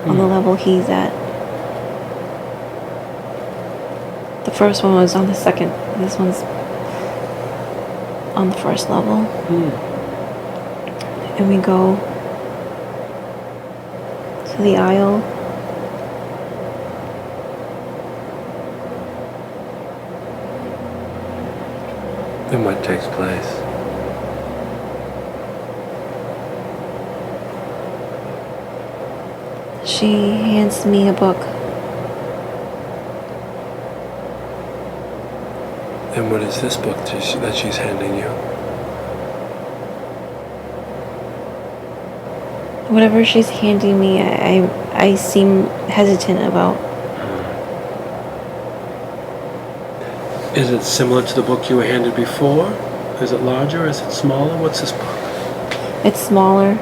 on the level he's at. The first one was on the second. This one's on the first level. And we go to the aisle. And what takes place? She hands me a book. And what is this book that she's handing you? Whatever she's handing me, I seem hesitant about. Is it similar to the book you were handed before? Is it larger? Is it smaller? What's this book? It's smaller.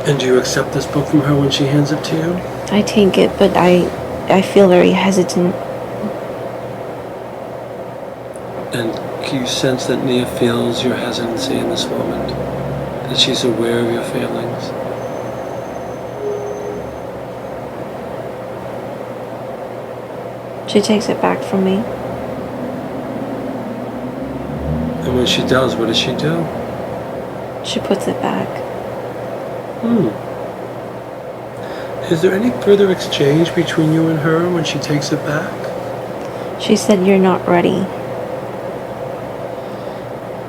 And do you accept this book from her when she hands it to you? I take it, but I feel very hesitant. And can you sense that Nia feels your hesitancy in this moment? That she's aware of your feelings? She takes it back from me. And when she does, what does she do? She puts it back. Is there any further exchange between you and her when she takes it back? She said, "You're not ready."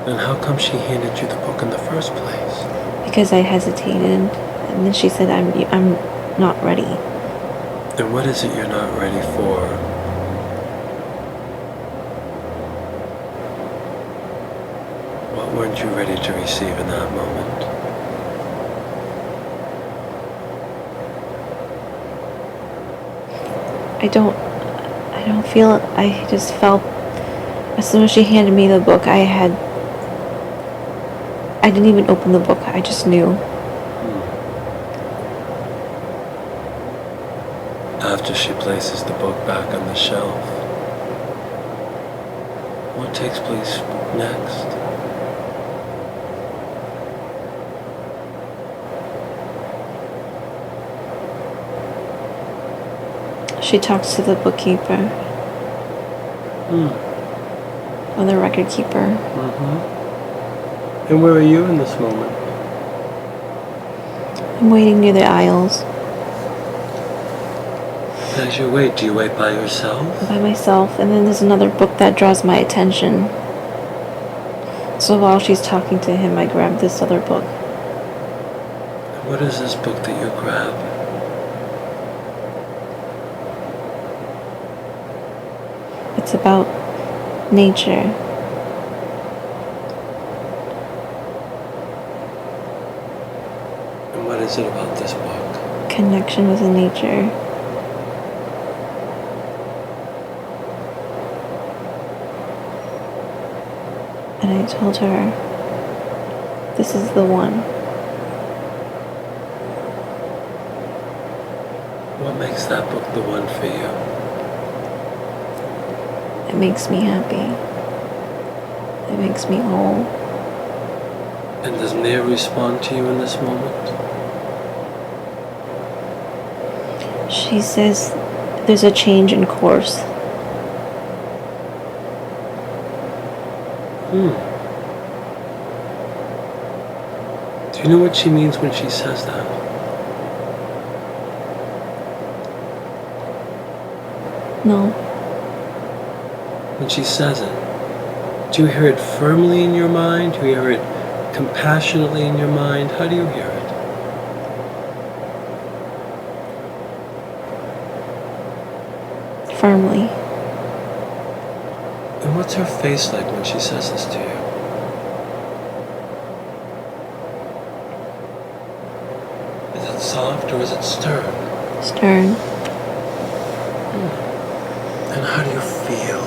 Then how come she handed you the book in the first place? Because I hesitated. And then she said, I'm not ready. And what is it you're not ready for? What weren't you ready to receive in that moment? I don't feel it. I just felt, as soon as she handed me the book, I didn't even open the book. I just knew. After she places the book back on the shelf, what takes place next? She talks to the bookkeeper. Or the record keeper. And where are you in this moment? I'm waiting near the aisles. As you wait, do you wait by yourself? By myself. And then there's another book that draws my attention. So while she's talking to him, I grab this other book. What is this book that you grab? It's about nature. And what is it about this book? Connection with nature. And I told her, this is the one. What makes that book the one for you? It makes me happy. It makes me whole. And does Nia respond to you in this moment? She says there's a change in course. Do you know what she means when she says that? No. When she says it, do you hear it firmly in your mind? Do you hear it compassionately in your mind? How do you hear it? Firmly. And what's her face like when she says this to you? Is it soft or is it stern? Stern. And how do you feel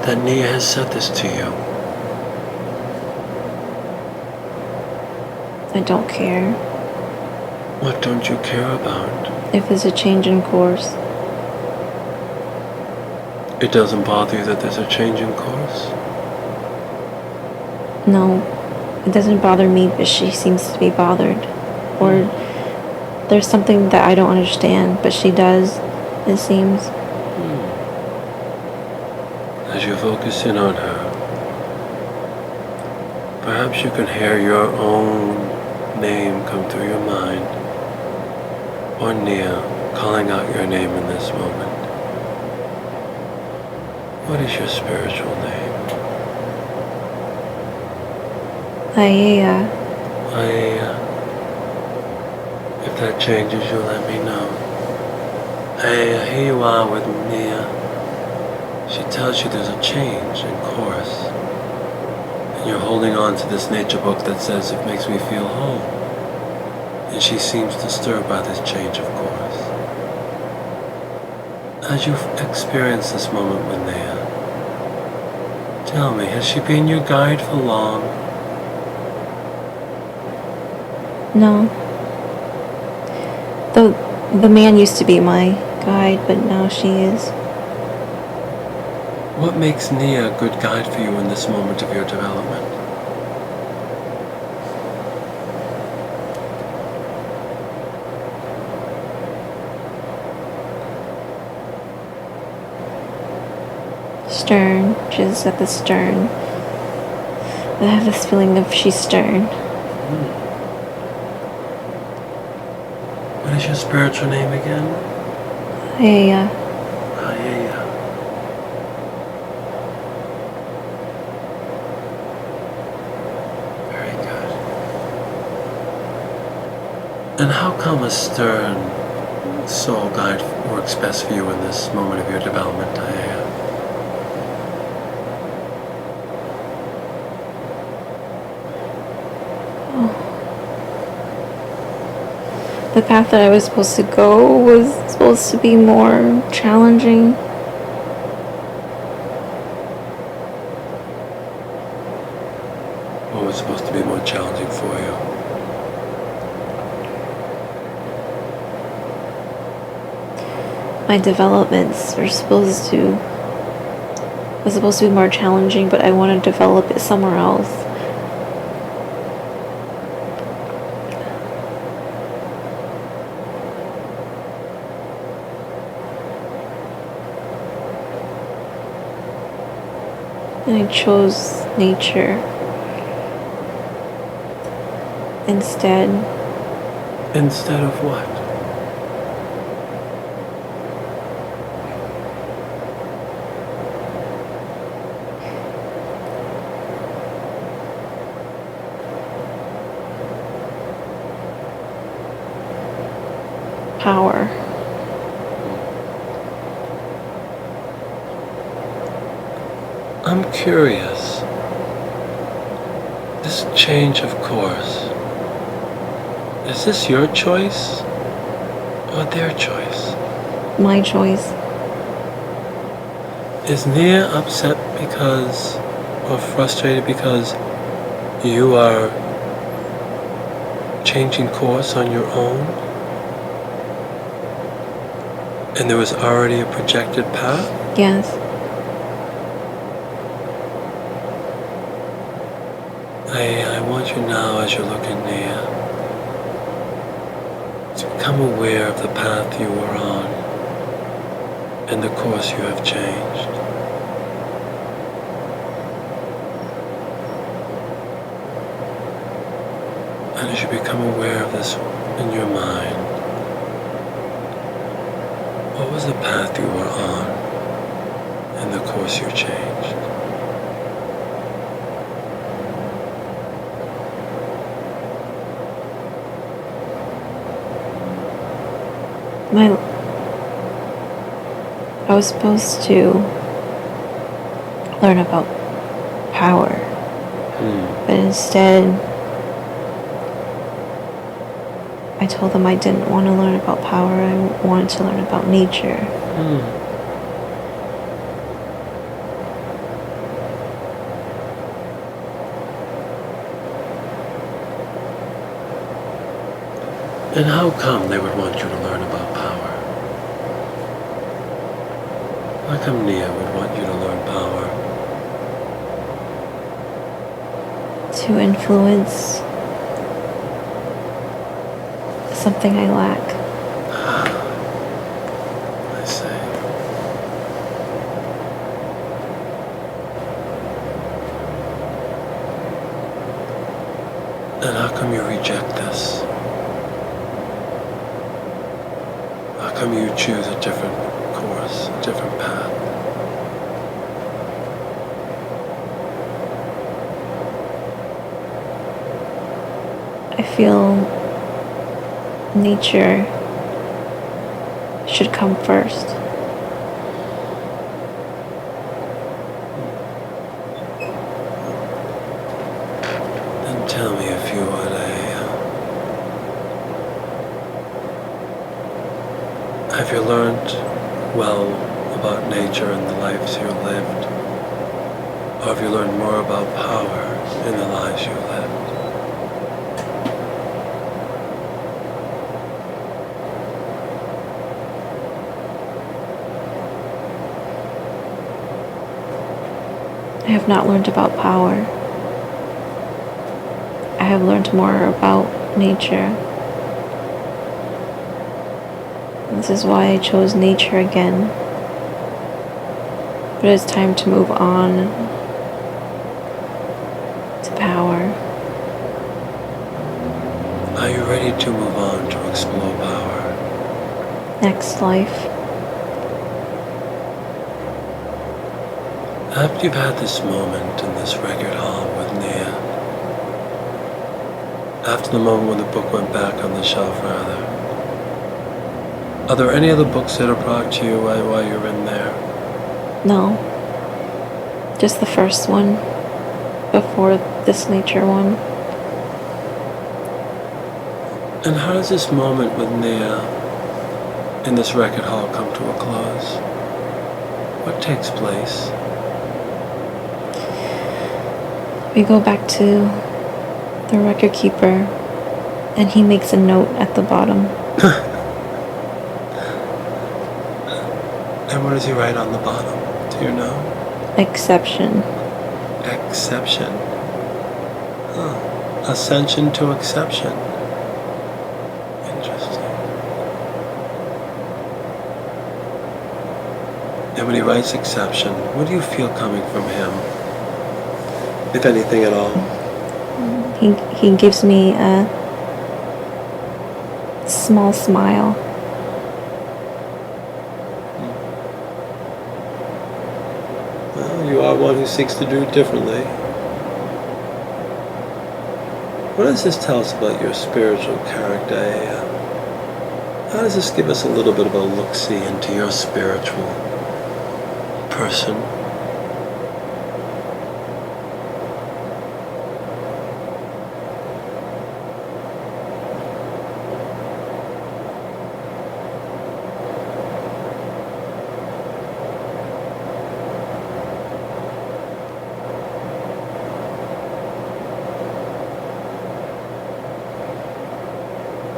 that Nia has said this to you? I don't care. What don't you care about? If there's a change in course. It doesn't bother you that there's a change in course? No. It doesn't bother me, but she seems to be bothered. Or there's something that I don't understand, but she does. it seems. As you focus in on her, perhaps you can hear your own name come through your mind, or Nia calling out your name in this moment. What is your spiritual name? Aiea. If that changes, you'll let me know. Here you are with Nia. She tells you there's a change in course. And you're holding on to this nature book that says it makes me feel whole. And she seems disturbed by this change of course. As you've experienced this moment with Nia, tell me, has she been your guide for long? No. The man used to be my guide, but now she is. What makes Nia a good guide for you in this moment of your development? Stern. She's at the stern. I have this feeling of she's stern. What is your spiritual name again? Aiea. Very good. And how come a stern soul guide works best for you in this moment of your development, Aiea? The path that I was supposed to go was supposed to be more challenging. What was supposed to be more challenging for you? My developments was supposed to be more challenging, but I want to develop it somewhere else. And I chose nature instead. Instead of what? Power. I'm curious. This change of course, is this your choice or their choice? My choice. Is Nia upset because, or frustrated because you are changing course on your own? And there was already a projected path? Yes. I want you now, as you look at Nia, to become aware of the path you were on and the course you have changed. And as you become aware of this in your mind, what was the path you were on and the course you changed? I was supposed to learn about power, but instead I told them I didn't want to learn about power, I wanted to learn about nature. And how come they would want you to learn about power? How come Nia would want you to learn power? To influence something I lack. I see. come you reject this? How come you choose a different course, a different path? I feel nature should come first. Then tell me if you would, have you learned well about nature and the lives you lived? Or have you learned more about power in the lives you lived? I have not learned about power. I have learned more about nature. This is why I chose nature again. But it's time to move on to power. Are you ready to move on to explore power? Next life. After you've had this moment in this record hall with Nia, after the moment when the book went back on the shelf rather, are there any other books that are brought to you while you're in there? No. Just the first one before this nature one. And how does this moment with Nia in this record hall come to a close? What takes place? We go back to the record keeper and he makes a note at the bottom. And what does he write on the bottom? Do you know? Exception. Exception. Huh. Ascension to exception. Interesting. And when he writes exception, what do you feel coming from him? If anything at all. He gives me a small smile. Well, you are one who seeks to do it differently. What does this tell us about your spiritual character? How does this give us a little bit of a look-see into your spiritual person?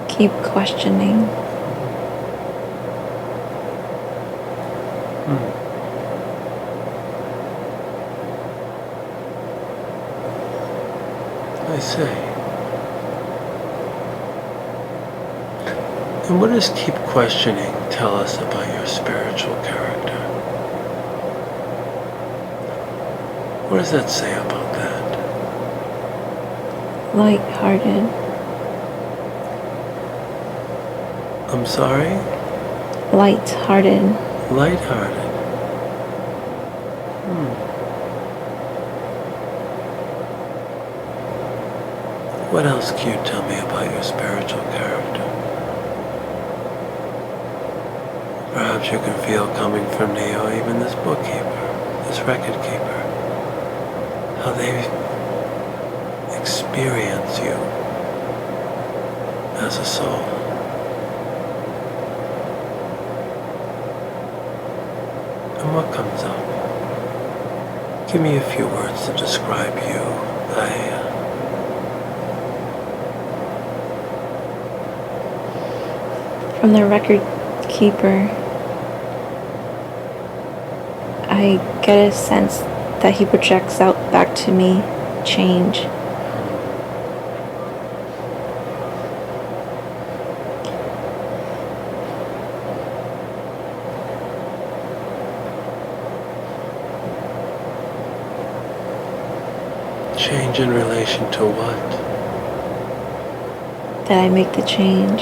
Keep questioning. I see. And what does keep questioning tell us about your spiritual character? What does that say about that? Light-hearted. I'm sorry? Light-hearted. Light-hearted. What else can you tell me about your spiritual character? Perhaps you can feel coming from Neo, even this bookkeeper, this record keeper, how they experience you as a soul. And what comes up? Give me a few words to describe you. From the record keeper, I get a sense that he projects out back to me change. Change in relation to what? that I make the change.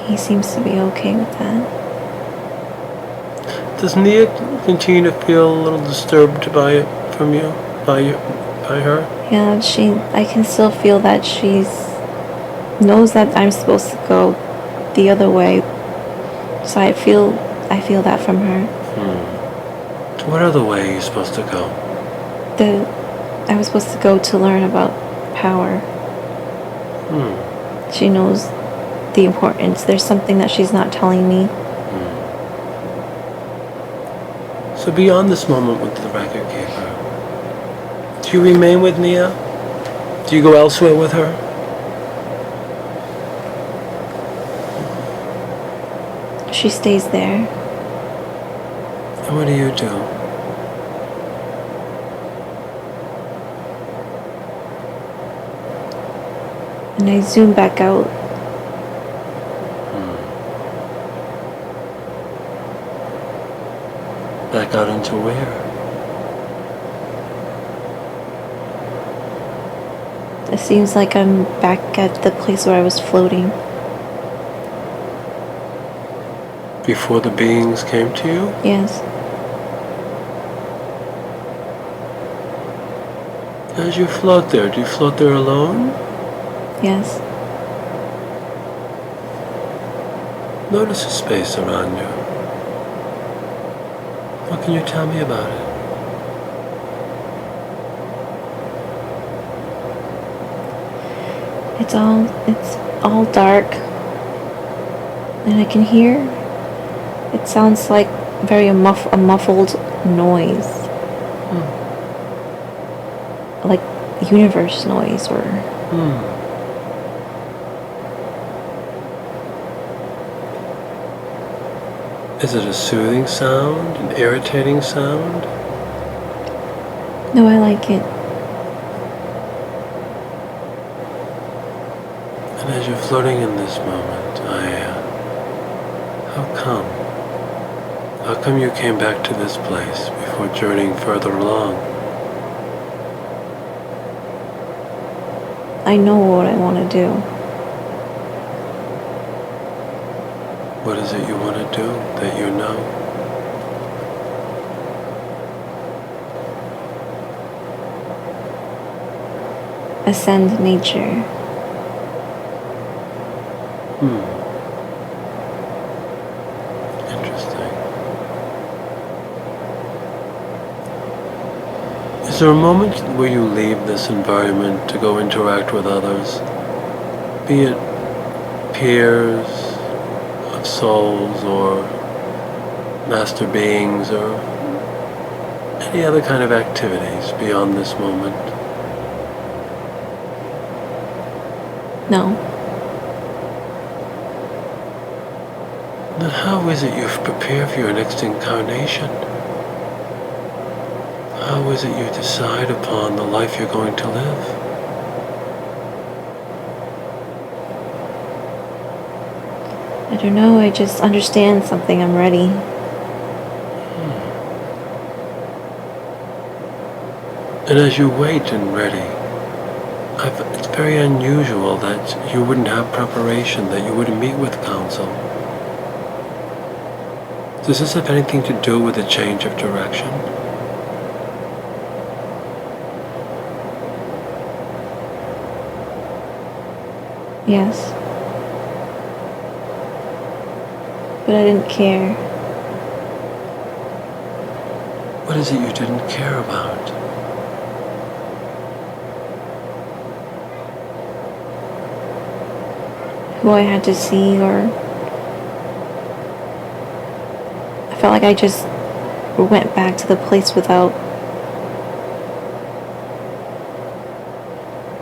He seems to be okay with that. Does Nia continue to feel a little disturbed by it from you, by her? Yeah, I can still feel that knows that I'm supposed to go the other way. So I feel that from her. So what other way are you supposed to go? I was supposed to go to learn about power. She knows the importance. There's something that she's not telling me. So beyond this moment with the record keeper, do you remain with Nia? Do you go elsewhere with her? She stays there. And what do you do? And I zoom back out. Back out into where? It seems like I'm back at the place where I was floating. Before the beings came to you? Yes. As you float there, do you float there alone? Yes. Notice the space around you. What can you tell me about it? It's all dark. And I can hear, it sounds like a muffled noise. Like universe noise or... Is it a soothing sound, an irritating sound? No, I like it. And as you're floating in this moment, how come you came back to this place before journeying further along? I know what I want to do. What is it you want to do that you know? Ascend nature. Interesting. Is there a moment where you leave this environment to go interact with others? Be it peers of souls or master beings or any other kind of activities beyond this moment? No. Then how is it you prepare for your next incarnation? How is it you decide upon the life you're going to live? I don't know, I just understand something. I'm ready. And as you wait and ready, it's very unusual that you wouldn't have preparation, that you wouldn't meet with counsel. Does this have anything to do with a change of direction? Yes. But I didn't care. What is it you didn't care about? Who I had to see, or... I felt like I just went back to the place without...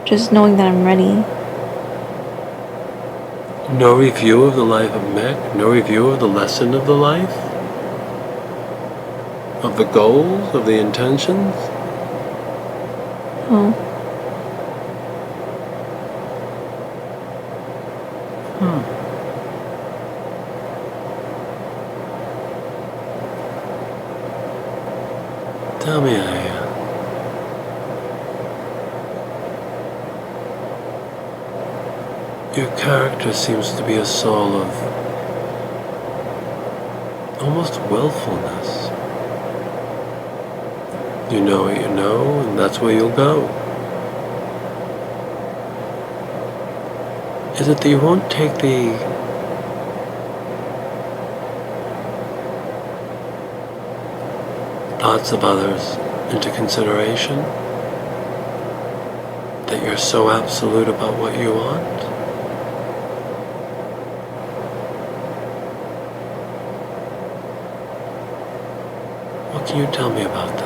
just knowing that I'm ready. No review of the life of Mick? No review of the lesson of the life? Of the goals? Of the intentions? Oh. Tell me, Your character seems to be a soul of almost willfulness. You know what you know, and that's where you'll go. Is it that you won't take the thoughts of others into consideration? That you're so absolute about what you want? What can you tell me about this?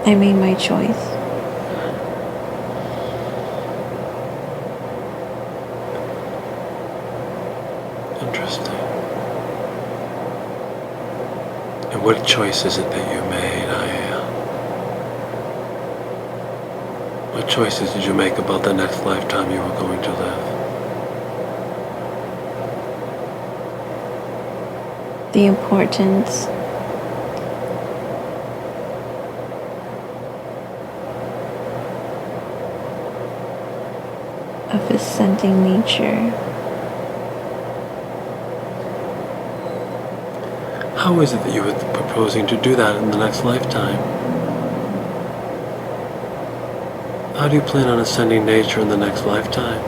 I made my choice. Interesting. And what choice is it that you made? What choices did you make about the next lifetime you were going to live? The importance of ascending nature. How is it that you were proposing to do that in the next lifetime? How do you plan on ascending nature in the next lifetime?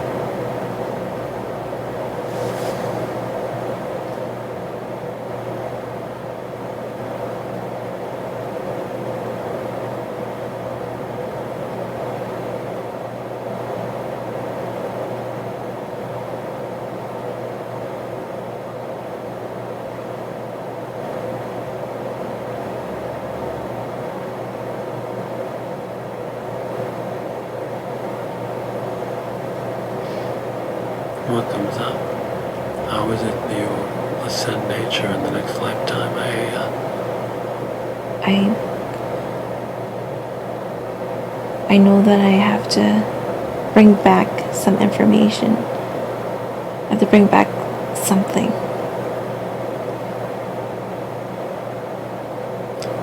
What comes up? How is it that you ascend nature in the next lifetime? I know that I have to bring back some information. I have to bring back something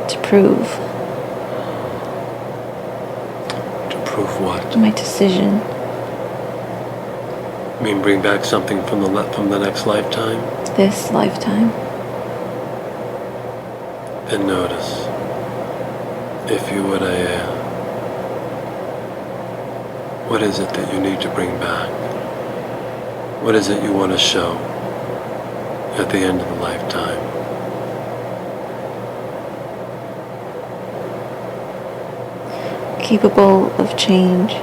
to prove prove what? my decision. You mean bring back something from the next lifetime? This lifetime. Then notice, if you would, what is it that you need to bring back? What is it you want to show at the end of the lifetime? Capable of change.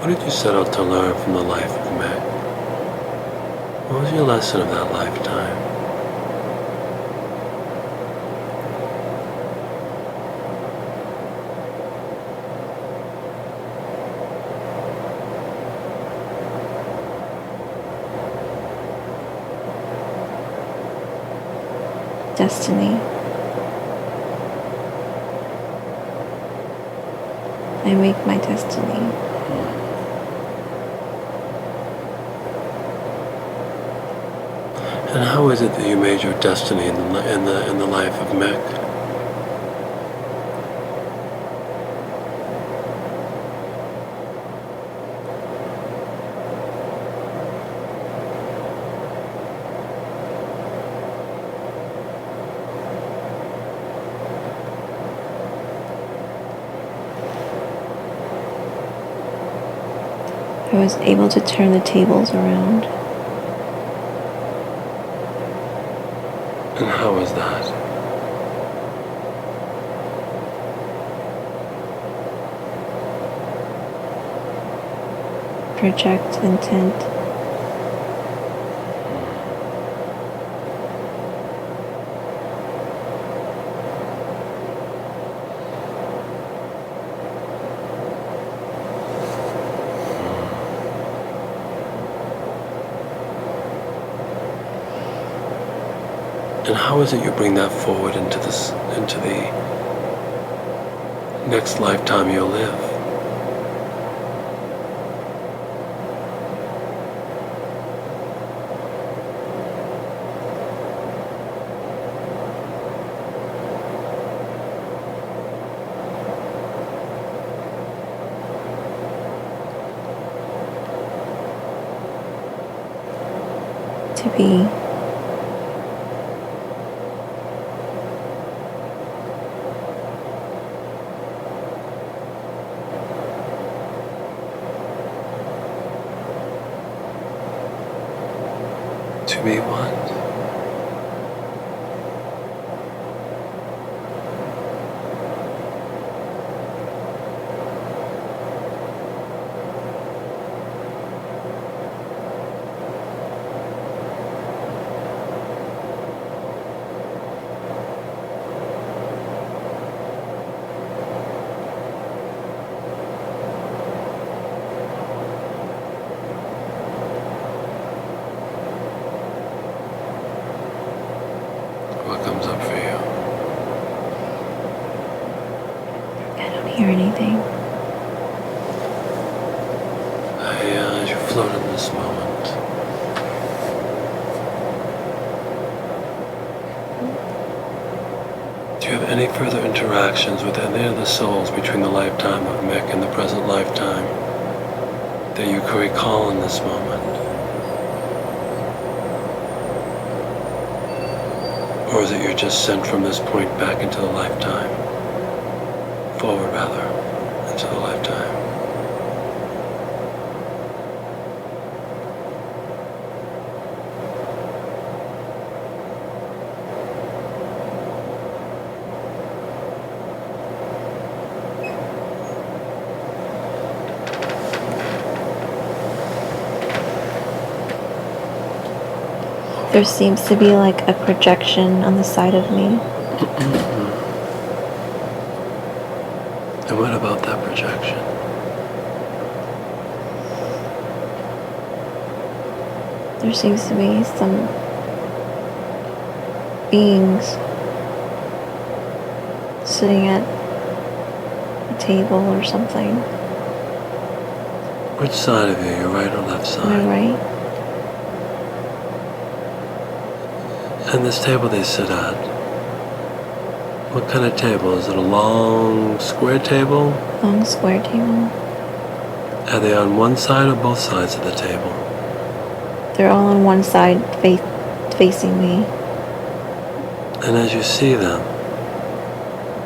What did you set out to learn from the life of Meg? What was your lesson of that lifetime? Destiny. I make my destiny. And how is it that you made your destiny in the life of Meg? I was able to turn the tables around. And how is that? Project intent. And how is it you bring that forward into the next lifetime you'll live? To be what? What comes up for you? I don't hear anything. As you float in this moment, do you have any further interactions with any of the souls between the lifetime of Mick and the present lifetime that you can recall in this moment? Or is it you're just sent from this point back into the lifetime? Forward, rather, into the lifetime. There seems to be like a projection on the side of me. And what about that projection? There seems to be some beings sitting at a table or something. Which side of you, your right or left side? Am I right? And this table they sit at, what kind of table? Is it a long square table? Long square table. Are they on one side or both sides of the table? They're all on one side facing me. And as you see them,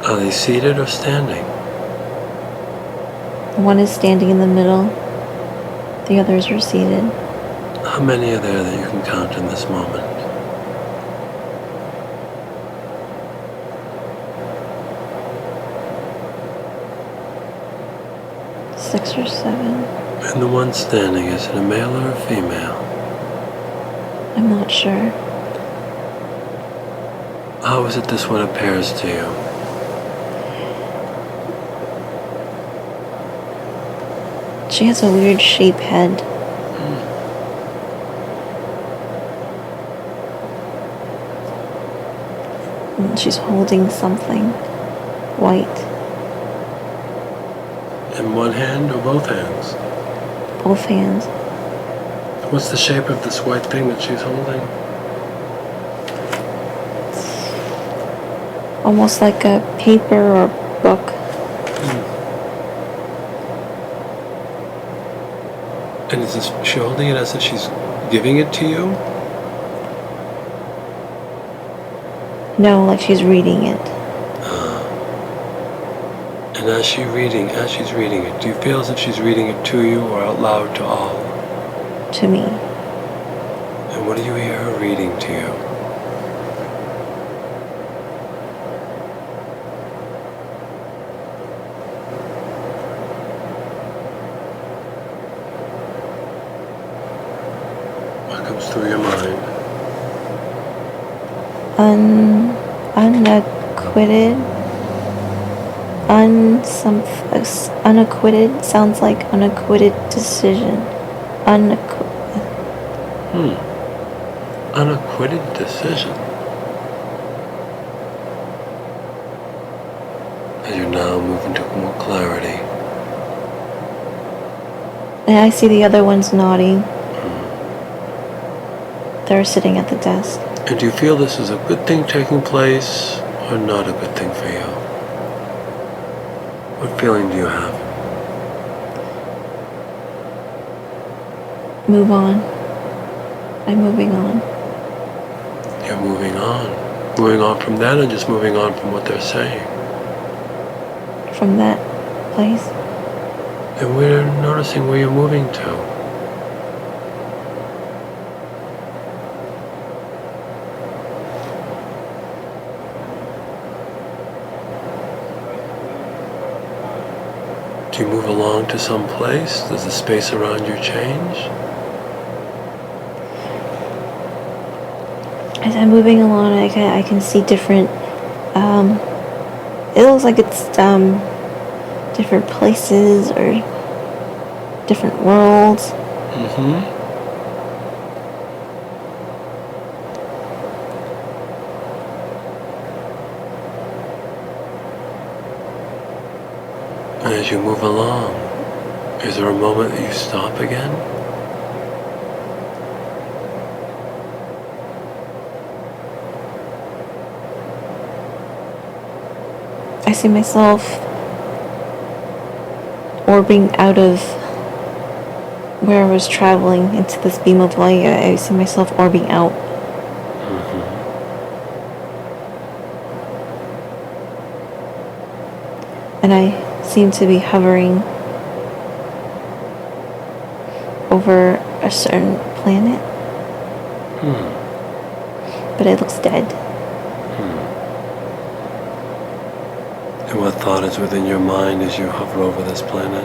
are they seated or standing? One is standing in the middle. The others are seated. How many are there that you can count in this moment? 6 or 7. And the one standing, is it a male or a female? I'm not sure. How is it this one appears to you? She has a weird shaped head. And she's holding something white. In one hand or both hands? Both hands. What's the shape of this white thing that she's holding? Almost like a paper or book. And is she holding it as if she's giving it to you? No, like she's reading it. And as she's reading it, do you feel as if she's reading it to you or out loud to all? To me. And what do you hear her reading to you? What comes through your mind? Unacquitted. Unacquitted sounds like unacquitted decision. Unacquitted decision. move into more clarity. And I see the other ones nodding. They're sitting at the desk. And do you feel this is a good thing taking place or not a good thing for you? What feeling do you have? Move on. I'm moving on. You're moving on. Moving on from that or just moving on from what they're saying? From that place. And we're noticing where you're moving to. Do you move along to some place? Does the space around you change? As I'm moving along, I can see different. It looks like it's different places or different worlds. Mm-hmm. And as you move along, is there a moment that you stop again? I see myself orbiting out of where I was traveling into this beam of light. I see myself orbiting out. Mm-hmm. And I seem to be hovering over a certain planet. But it looks dead. And what thought is within your mind as you hover over this planet?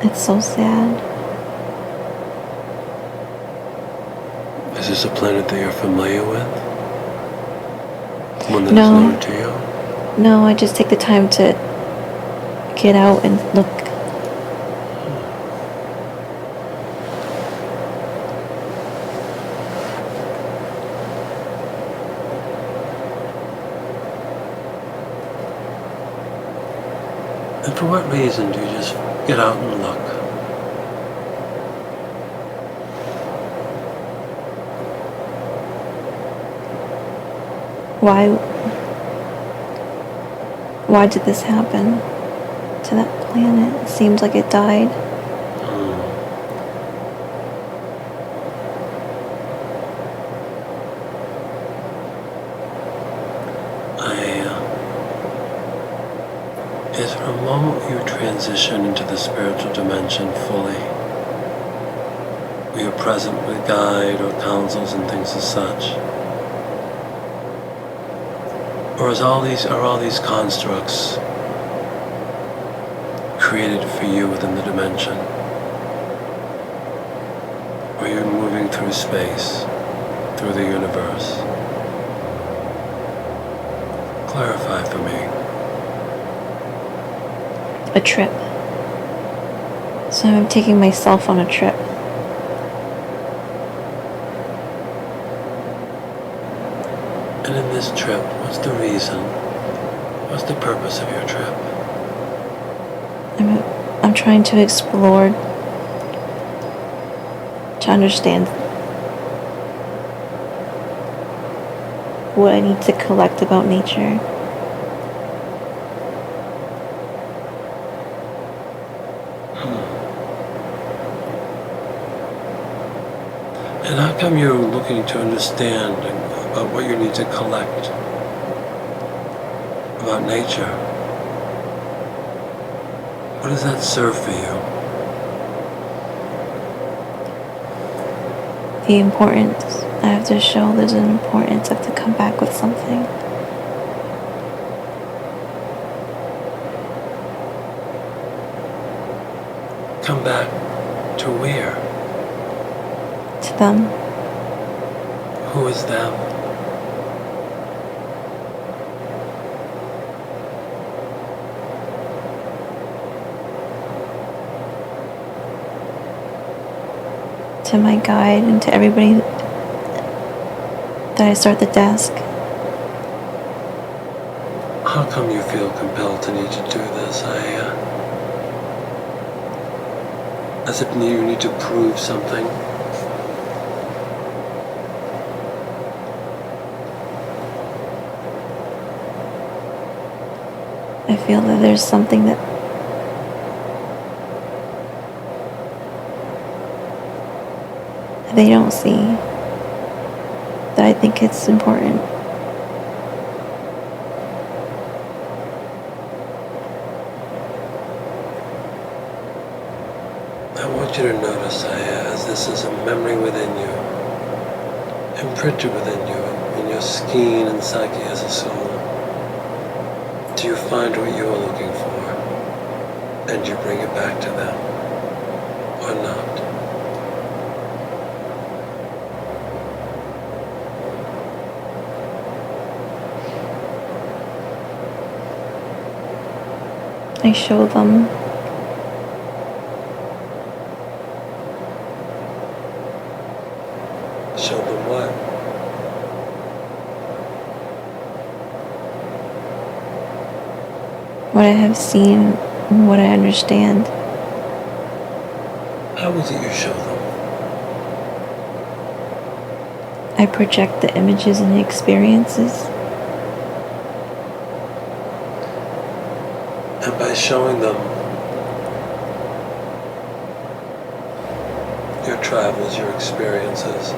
It's so sad. Is this a planet that you're familiar with? One that is No. known to you? No, I just take the time to get out and look. And for what reason do you just get out and look? Why did this happen to that planet? It seems like it died. Is there a moment where you transition into the spiritual dimension fully? Where you're present with guide or counsels and things as such? Or are all these constructs created for you within the dimension? Or you're moving through space, through the universe? Clarify for me. A trip. So I'm taking myself on a trip. And in this trip, what's the reason? What's the purpose of your trip? I'm trying to explore, to understand what I need to collect about nature. And how come you're looking to understand about what you need to collect about nature? What does that serve for you? The importance. I have to show there's an importance. I have to come back with something. Come back to where? To them. Who is them? To my guide and to everybody that I saw at the desk. How come you feel compelled to need to do this? As if you need to prove something? I feel that there's something that they don't see that I think it's important. I want you to notice, as this is a memory within you, imprinted within you, in your skin and psyche as a soul. Do you find what you are looking for, and you bring it back to them, or not? I show them. Show them what? What I have seen and what I understand. How is it you show them? I project the images and the experiences. And by showing them your travels, your experiences,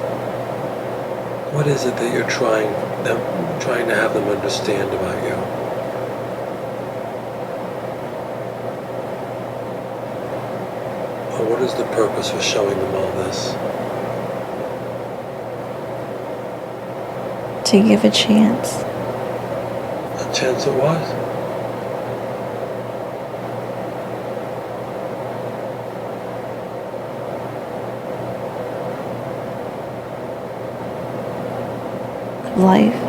what is it that you're trying to have them understand about you? Or what is the purpose for showing them all this? To give a chance. A chance at what? Life.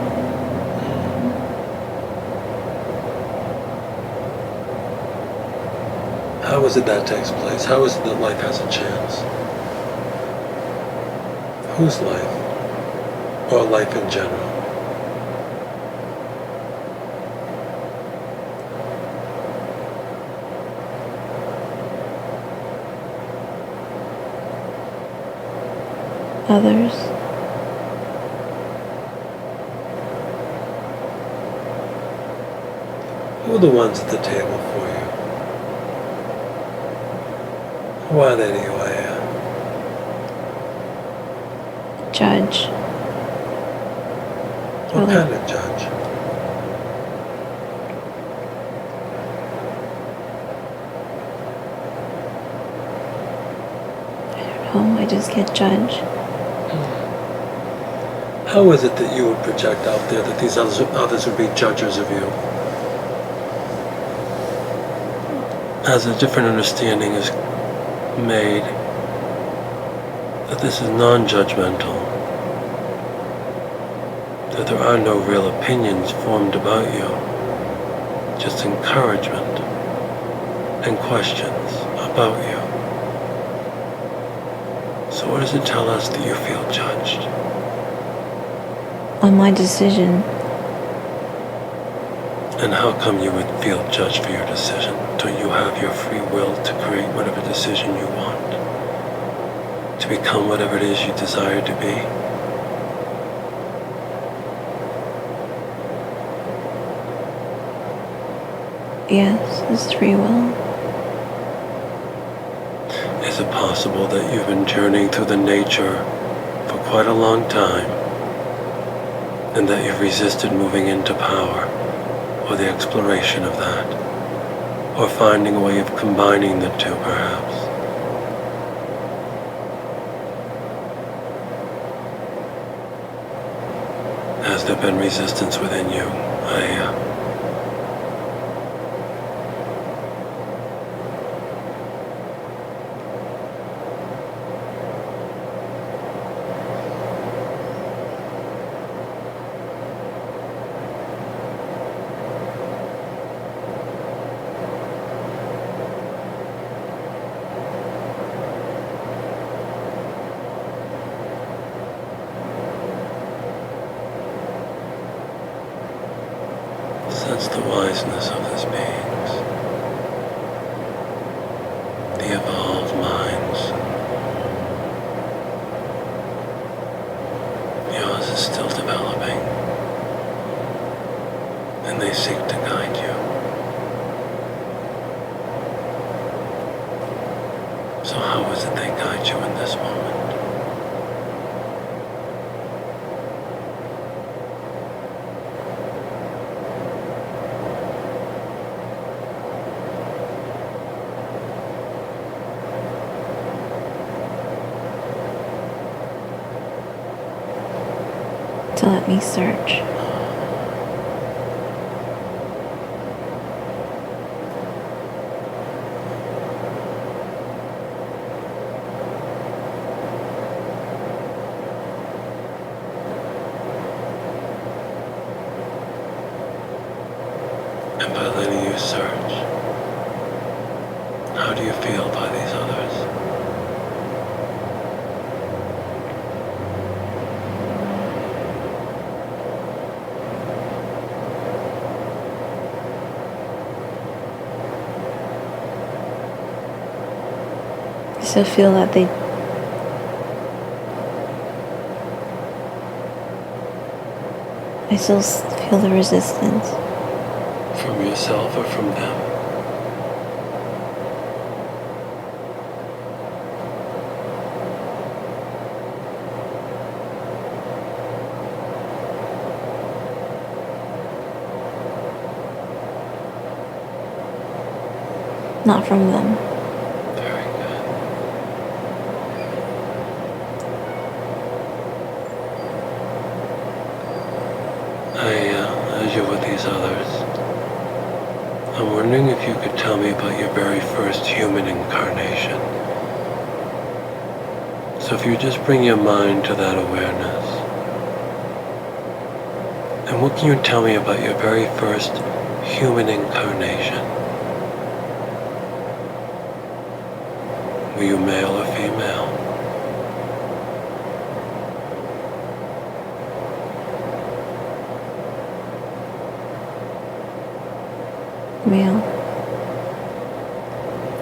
How is it that takes place? How is it that life has a chance? Whose life? Or life in general? Others. Who are the ones at the table for you? Who are they to you, Aya? Judge. What kind of judge? I just get judged. How is it that you would project out there that these others would be judges of you? As a different understanding is made that this is non-judgmental, that there are no real opinions formed about you, just encouragement and questions about you. So what does it tell us that you feel judged? On my decision. And how come you would feel judged for your decision? Don't you have your free will to create whatever decision you want? To become whatever it is you desire to be? Yes, it's free will. Is it possible that you've been journeying through the nature for quite a long time, and that you've resisted moving into power, or the exploration of that, or finding a way of combining the two, perhaps? Has there been resistance within you? That's the wiseness of his beings, the evolved minds. Yours is still developing, and they seek to guide you. So how is it they guide you in this moment? To let me search. And by letting you search, how do you feel by these others? I still feel that I still feel the resistance. From yourself or from them? Not from them. Very good. As you're with these others, I'm wondering if you could tell me about your very first human incarnation. So if you just bring your mind to that awareness, and what can you tell me about your very first human incarnation? Were you male or female? Male.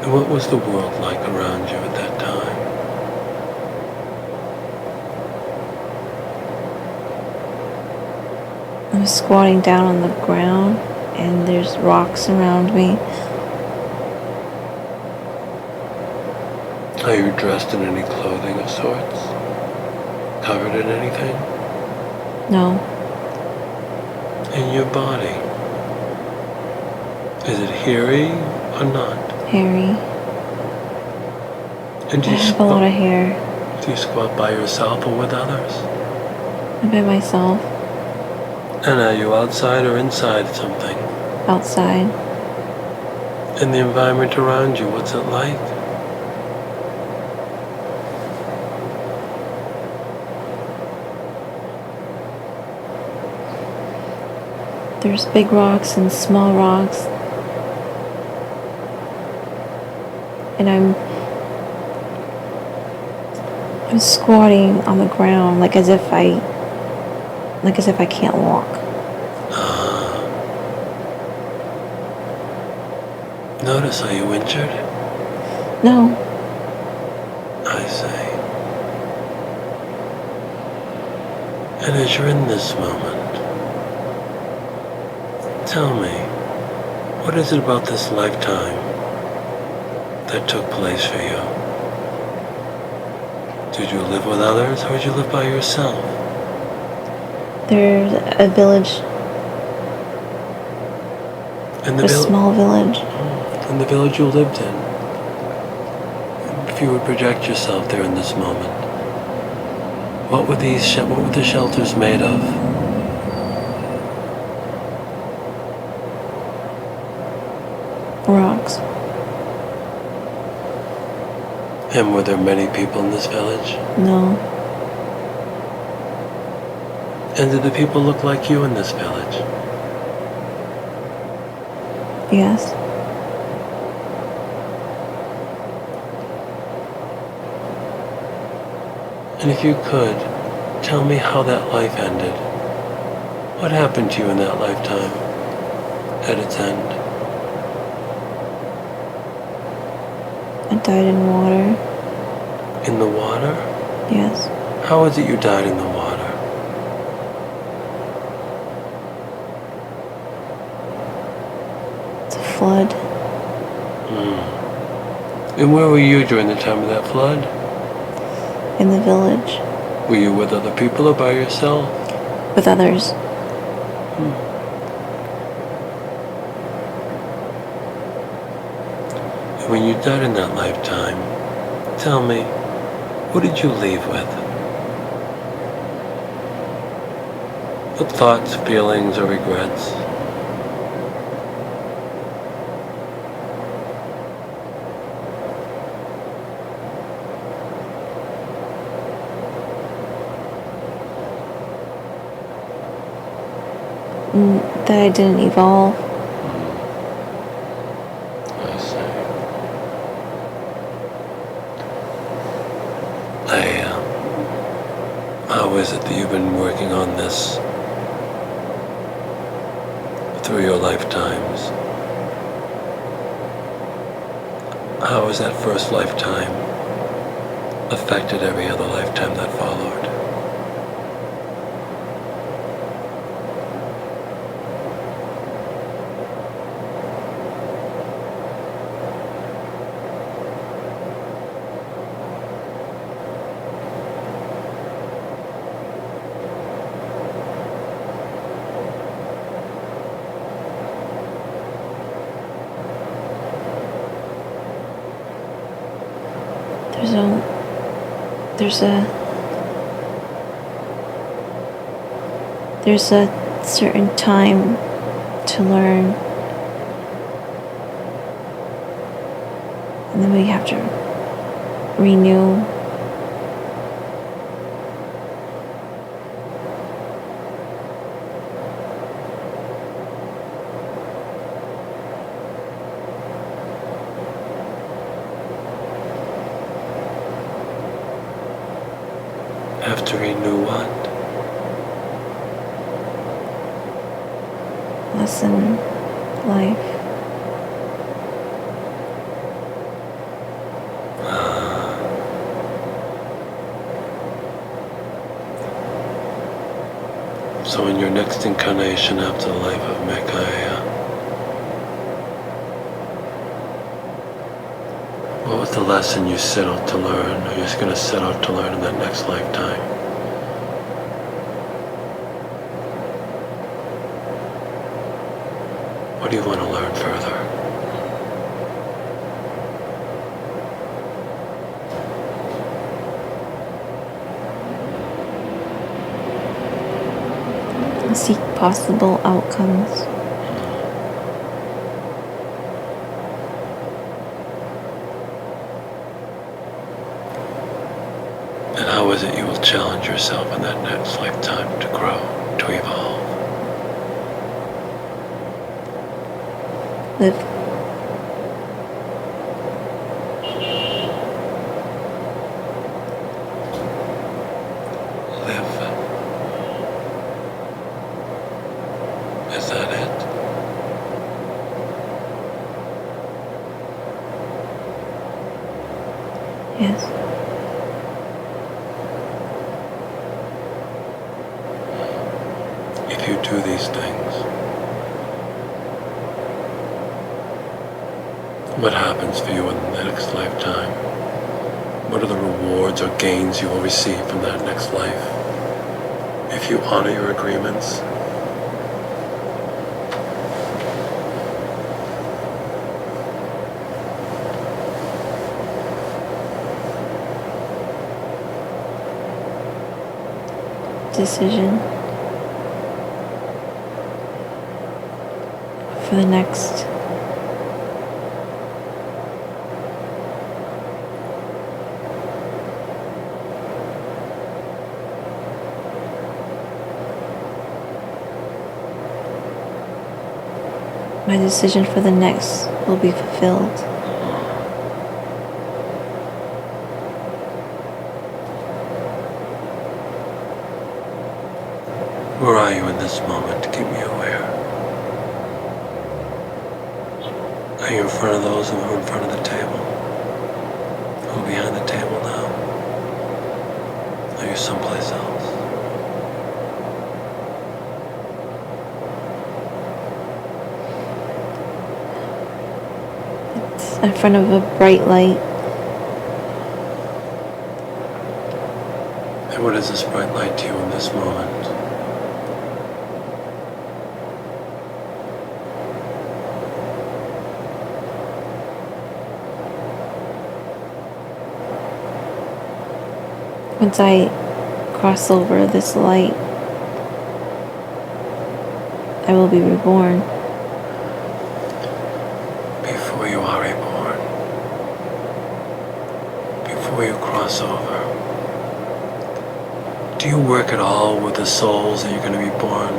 And what was the world like around you at that time? I'm squatting down on the ground and there's rocks around me. Are you dressed in any clothing of sorts? Covered in anything? No. In your body? Is it hairy or not? Hairy. And do I you have a lot of hair. Do you squat by yourself or with others? I'm by myself. And are you outside or inside something? Outside. And the environment around you, what's it like? There's big rocks and small rocks. And I'm squatting on the ground like as if I can't walk. Notice, are you injured? No. I see. And as you're in this moment, tell me, what is it about this lifetime that took place for you? Did you live with others or did you live by yourself? There's a village. A small village. In the village you lived in. If you would project yourself there in this moment, what were the shelters made of? Rocks. And were there many people in this village? No. And did the people look like you in this village? Yes. And if you could, tell me how that life ended. What happened to you in that lifetime? at its end? I died in water. In the water? Yes. How is it you died in the water? It's a flood. And where were you during the time of that flood? In the village. Were you with other people or by yourself? With others. And when you died in that lifetime, tell me, what did you leave with? What thoughts, feelings, or regrets? That I didn't evolve. I see. How is it that you've been working on this through your lifetimes? How has that first lifetime affected every other lifetime that followed? There's a certain time to learn, and then we have to renew. Have to renew what? Lesson life. So in your next incarnation after the life of Micaiah, what was the lesson you set out to learn, or you're going to set out to learn in that next lifetime? What do you want to learn further? Seek possible outcomes. And how is it you will challenge yourself in that next lifetime to grow, to evolve? Live. Live. Is that it? Yes. If you do these things, what happens for you in the next lifetime? What are the rewards or gains you will receive from that next life if you honor your agreements? Decision for the next my decision for the next will be fulfilled. Where are you in this moment? Keep me aware. Are you in front of those who are in front of the table? Who are behind the table now? Are you someplace else? It's in front of a bright light. And what is this bright light to you in this moment? Once I cross over this light, I will be reborn. Before you are reborn, before you cross over, do you work at all with the souls that you're going to be born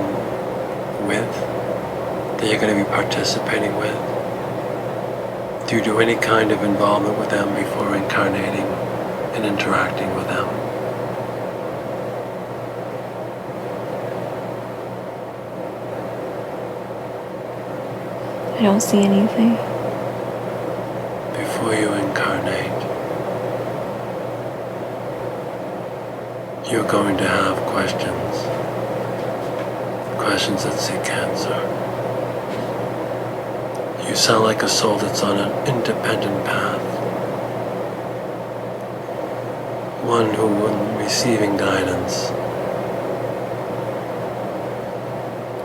with, that you're going to be participating with? Do you do any kind of involvement with them before incarnating and interacting with them? I don't see anything. Before you incarnate, you're going to have questions that seek answer. You sound like a soul that's on an independent path, one who, when receiving guidance,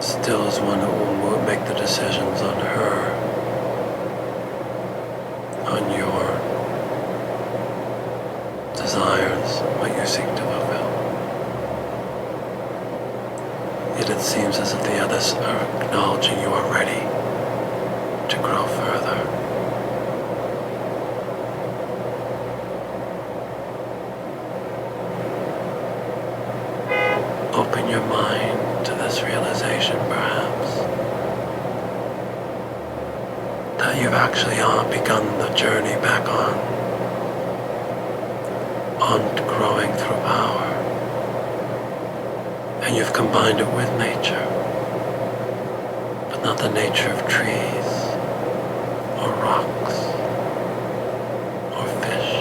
still is one who will make the decisions on her, on your desires, what you seek to fulfill. Yet it seems as if the others are acknowledging you are ready to grow further. Open your mind to this realization, perhaps, that you've actually begun the journey back on growing through power. And you've combined it with nature, but not the nature of trees, or rocks, or fish,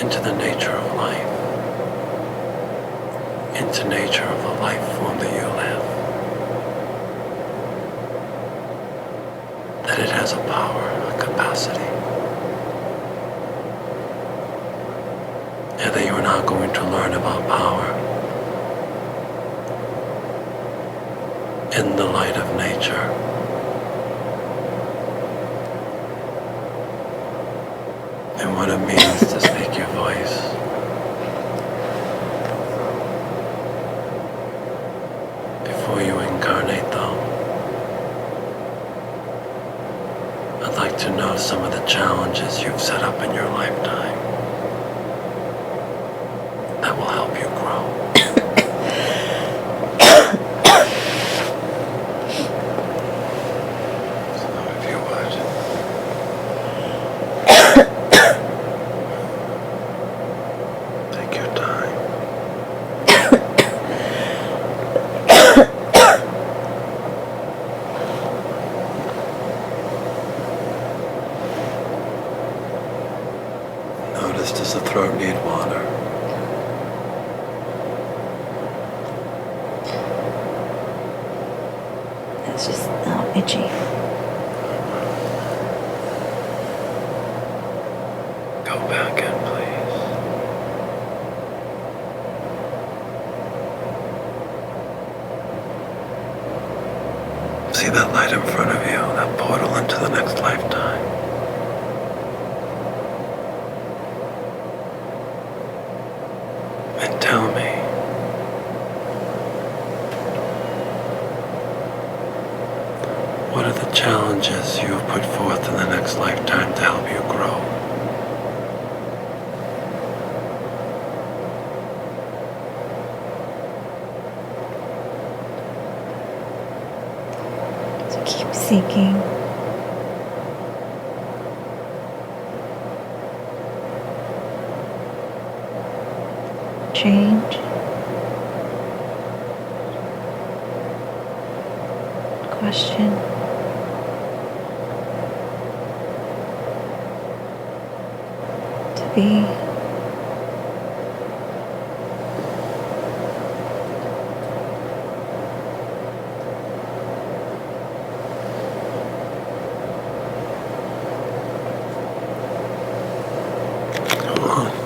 into the nature of life, into nature of the life form that you live. That it has a power, a capacity. And that you are now going to learn about power in the light of nature. And what it means to speak your voice. Before you incarnate, though, I'd like to know some of the challenges you've set up in your lifetime that will help you grow. So if you would, take your time. Notice, does the throat need water? It's just itchy. Go back in, please. See that light in front of you, that portal into the next lifetime. And tell me, what are the challenges you have put forth in the next lifetime to help you grow? So keep seeking. Change. Question. be. Come on.